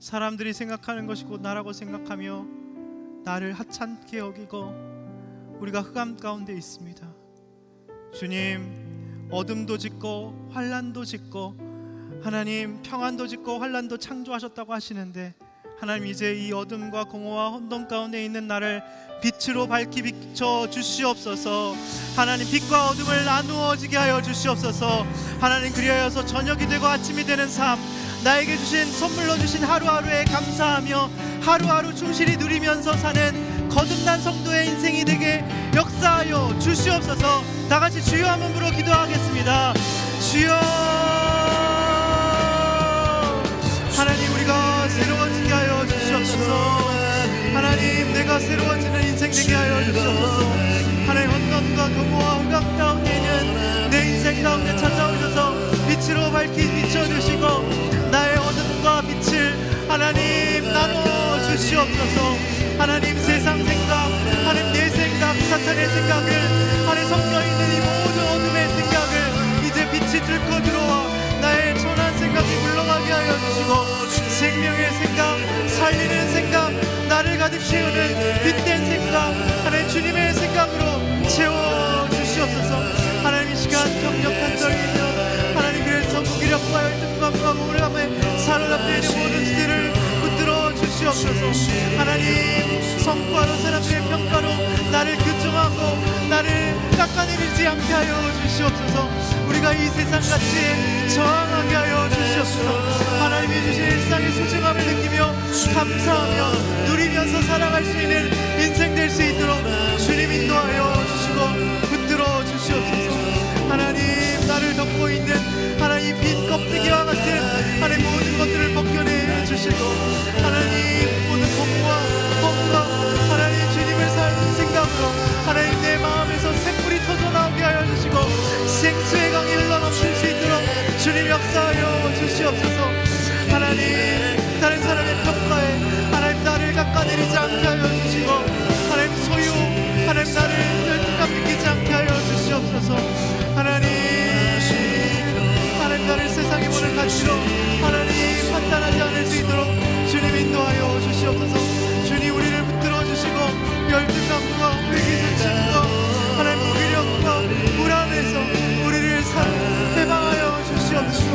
사람들이 생각하는 것이 곧 나라고 생각하며 나를 하찮게 여기고 우리가 흑암 가운데 있습니다. 주님, 어둠도 짓고 환난도 짓고 하나님 평안도 짓고 환난도 창조하셨다고 하시는데 하나님, 이제 이 어둠과 공허와 혼돈 가운데 있는 나를 빛으로 밝히 비춰 주시옵소서. 하나님, 빛과 어둠을 나누어지게 하여 주시옵소서. 하나님, 그리하여서 저녁이 되고 아침이 되는 삶, 나에게 주신 선물로 주신 하루하루에 감사하며 하루하루 충실히 누리면서 사는 거듭난 성도의 인생이 되게 역사하여 주시옵소서. 다 같이 주여 한 몸으로 기도하겠습니다. 주여. 하나님, 우리가 새로워지게 하여 주시옵소서. 하나님, 내가 새로워지는 인생 되게 하여 주시옵소서. 하나님, 혼돈과 공허와 흑암 가운데 있는 내 인생 가운데 찾아오셔서 빛으로 밝히 비춰주시고 나의 어둠과 빛을 하나님 나눠 주시옵소서. 하나님, 세상 생각, 하나님 내 생각, 사탄의 생각을 하나님 섞여있는 이 모든 어둠의 생각을 이제 빛이 들고 들어와 나의 천한 생각이 물러가게 하여 주시고 생명의 생각, 살리는 생각, 나를 가득 채우는 빛된 생각, 하나님 주님의 생각으로 채워주시옵소서. 하나님, 이 시간 경력한 절이며 하나님, 그래서 무기력과 열등감과 우울함에 사로잡혀 있는 모든 시대를 붙들어 주시옵소서. 하나님, 성과로 사람들의 평가로 나를 규정하고 나를 깎아내리지 않게 하여 주시옵소서. 우리가 이 세상 가치에 저항하게 하여 주시옵소서. 하나님이 주신 일상의 소중함을 느끼며 감사하며 누리면서 살아갈 수 있는 인생 될 수 있도록 주님 인도하여 주시고 붙들어 주시옵소서. 하나님, 나를 덮고 있는 하나님 빛 껍데기와 같은 하나님 모든 것들을 벗겨내 주시고 하나님, 모든 공과 뻥과 하나님 주님을 사는 생각으로 하나님 내 마음에서 샘물이 터져나오게 하여 주시고 생수의 강이 흘러넘칠 수 있도록 주님 역사하여 주시옵소서. 하나님, 다른 사람의 평가에 하나님 나를 깎아내리지 않게 하여 주시고 하나님 소유, 하나님 나를 열등감 느끼지 않게 하여 주시옵소서. 하나님, 나를 세상에 보는 가치로 하나님 판단하지 않을 수 있도록 주님 인도하여 주시옵소서. 주님, 우리를 붙들어 주시고 열등감과 회개소침과 하나님 무기력과 불안에서 우리를 해방하여 주시옵소서.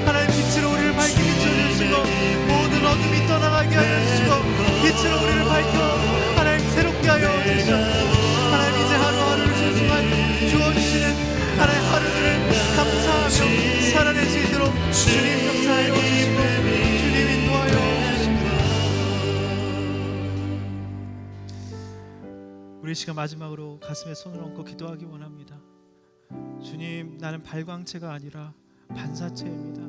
하나님, 빛으로 우리를 밝히 비춰주시고 모든 어둠이 떠나가게 하여 주시고 빛으로 우리를 밝혀 하나님 새롭게 하여 주시옵소서. 하나님, 이제 하루하루를 소중한 주어주시는 하나님 하루들을 감사하며 살아낼 수 있도록 주님 역사하여 주시고 주님 인도하여 주시옵소서. 우리 시간 마지막으로 가슴에 손을 얹고 기도하기 원합니다. 주님, 나는 발광체가 아니라 반사체입니다.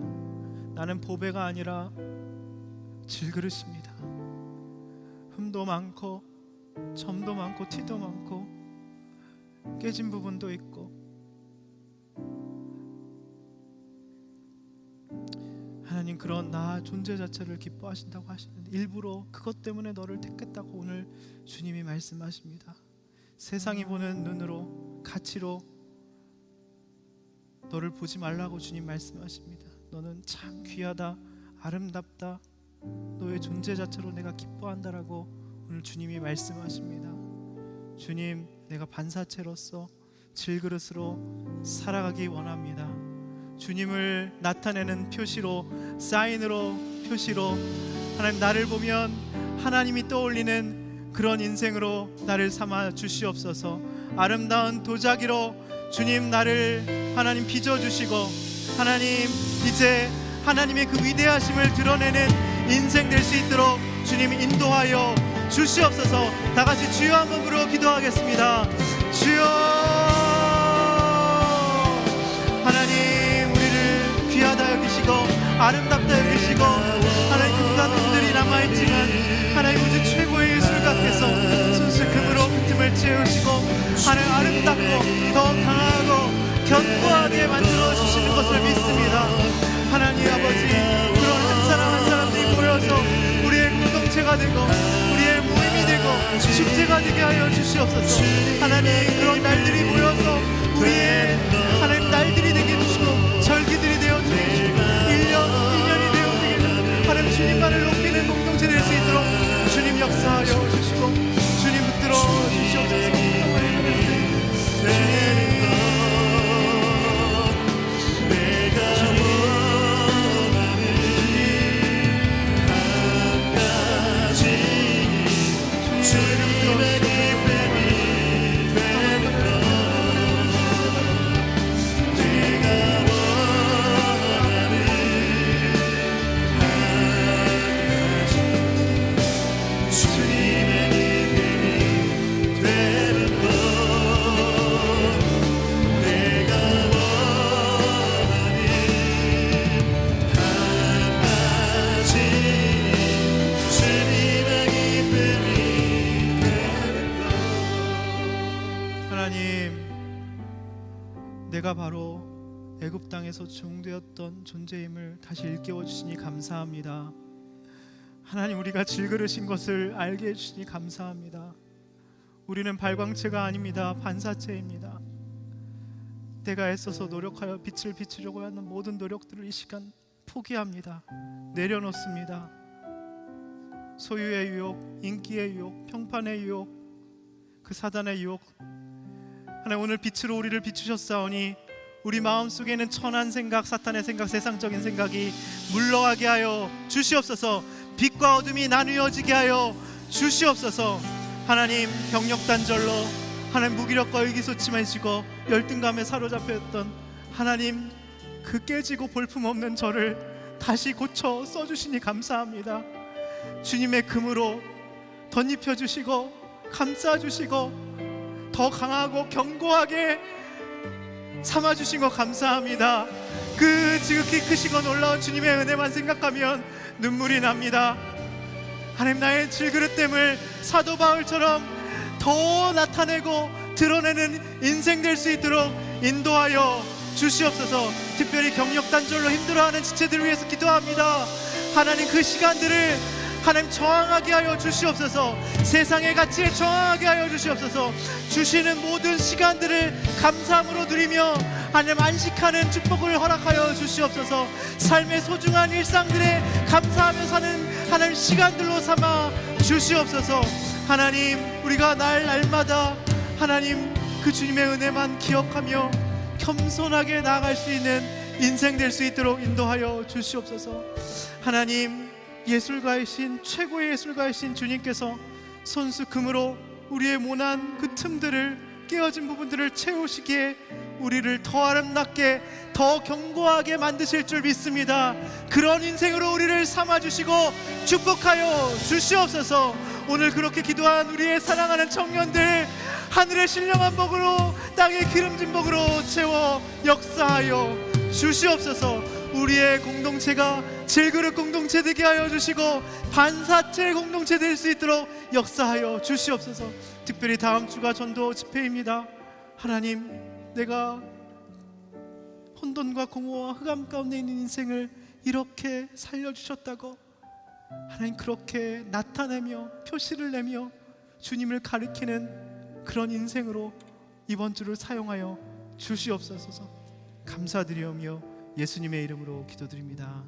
나는 보배가 아니라 질그릇입니다. 흠도 많고 점도 많고 티도 많고 깨진 부분도 있고 하나님, 그런 나 존재 자체를 기뻐하신다고 하시는데 일부러 그것 때문에 너를 택했다고 오늘 주님이 말씀하십니다. 세상이 보는 눈으로 가치로 너를 보지 말라고 주님 말씀하십니다. 너는 참 귀하다, 아름답다, 너의 존재 자체로 내가 기뻐한다라고 오늘 주님이 말씀하십니다. 주님, 내가 반사체로서 질그릇으로 살아가기 원합니다. 주님을 나타내는 표시로, 사인으로, 표시로 하나님, 나를 보면 하나님이 떠올리는 그런 인생으로 나를 삼아 주시옵소서. 아름다운 도자기로 주님 나를 하나님 빚어주시고 하나님, 이제 하나님의 그 위대하심을 드러내는 인생 될 수 있도록 주님 인도하여 주시옵소서. 다 같이 주여 한 몸으로 기도하겠습니다. 주여. 하나님, 우리를 귀하다 여기시고 아름답다 여기시고 하나님, 금관들이 남아있지만 하나님 우주 최고의 예술 앞에서 순수 금으로 그 틈을 채우시고 하나님 아름답고 더 강하고 견고하게 만들어 주시는 것을 믿습니다. 하나님 아버지, 축제가 되게 하여 주시옵소서. 하나님, 그런 날들이 모여서 우리의 하나님 날들이 되게 해주시고 절기들이 되어 주시고 1년이 되어 주기를 하나님 주님만을 높이는 공동체 될 수 있도록 주님 역사하여 주시고 주님 붙들어 주시옵소서. 내가 바로 애굽 땅에서 종되었던 존재임을 다시 일깨워 주시니 감사합니다. 하나님, 우리가 질그릇인 것을 알게 해주시니 감사합니다. 우리는 발광체가 아닙니다. 반사체입니다. 내가 애써서 노력하여 빛을 비추려고 하는 모든 노력들을 이 시간 포기합니다. 내려놓습니다. 소유의 유혹, 인기의 유혹, 평판의 유혹, 그 사단의 유혹, 하나님, 오늘 빛으로 우리를 비추셨사오니 우리 마음속에는 천한 생각, 사탄의 생각, 세상적인 생각이 물러가게 하여 주시옵소서. 빛과 어둠이 나누어지게 하여 주시옵소서. 하나님, 경력단절로 하나님 무기력과 의기소침해지고 열등감에 사로잡혔던 하나님, 그 깨지고 볼품없는 저를 다시 고쳐 써주시니 감사합니다. 주님의 금으로 덧입혀주시고 감싸주시고 더 강하고 견고하게 삼아주신 거 감사합니다. 그 지극히 크시고 놀라운 주님의 은혜만 생각하면 눈물이 납니다. 하나님, 나의 질그릇됨을 사도 바울처럼 더 나타내고 드러내는 인생 될 수 있도록 인도하여 주시옵소서. 특별히 경력단절로 힘들어하는 지체들을 위해서 기도합니다. 하나님, 그 시간들을 하나님 저항하게 하여 주시옵소서. 세상의 가치에 저항하게 하여 주시옵소서. 주시는 모든 시간들을 감사함으로 누리며 하나님 안식하는 축복을 허락하여 주시옵소서. 삶의 소중한 일상들에 감사하며 사는 하나님 시간들로 삼아 주시옵소서. 하나님, 우리가 날마다 하나님 그 주님의 은혜만 기억하며 겸손하게 나아갈 수 있는 인생 될 수 있도록 인도하여 주시옵소서. 하나님, 예술가이신 최고의 예술가이신 주님께서 손수 금으로 우리의 모난 그 틈들을, 깨어진 부분들을 채우시기에 우리를 더 아름답게 더 견고하게 만드실 줄 믿습니다. 그런 인생으로 우리를 삼아주시고 축복하여 주시옵소서. 오늘 그렇게 기도한 우리의 사랑하는 청년들, 하늘의 신령한 복으로 땅의 기름진 복으로 채워 역사하여 주시옵소서. 우리의 공동체가 질그릇 공동체 되게 하여 주시고 반사체 공동체 될 수 있도록 역사하여 주시옵소서. 특별히 다음 주가 전도 집회입니다. 하나님, 내가 혼돈과 공허와 흑암 가운데 있는 인생을 이렇게 살려주셨다고 하나님 그렇게 나타내며 표시를 내며 주님을 가리키는 그런 인생으로 이번 주를 사용하여 주시옵소서. 감사드리오며 예수님의 이름으로 기도드립니다.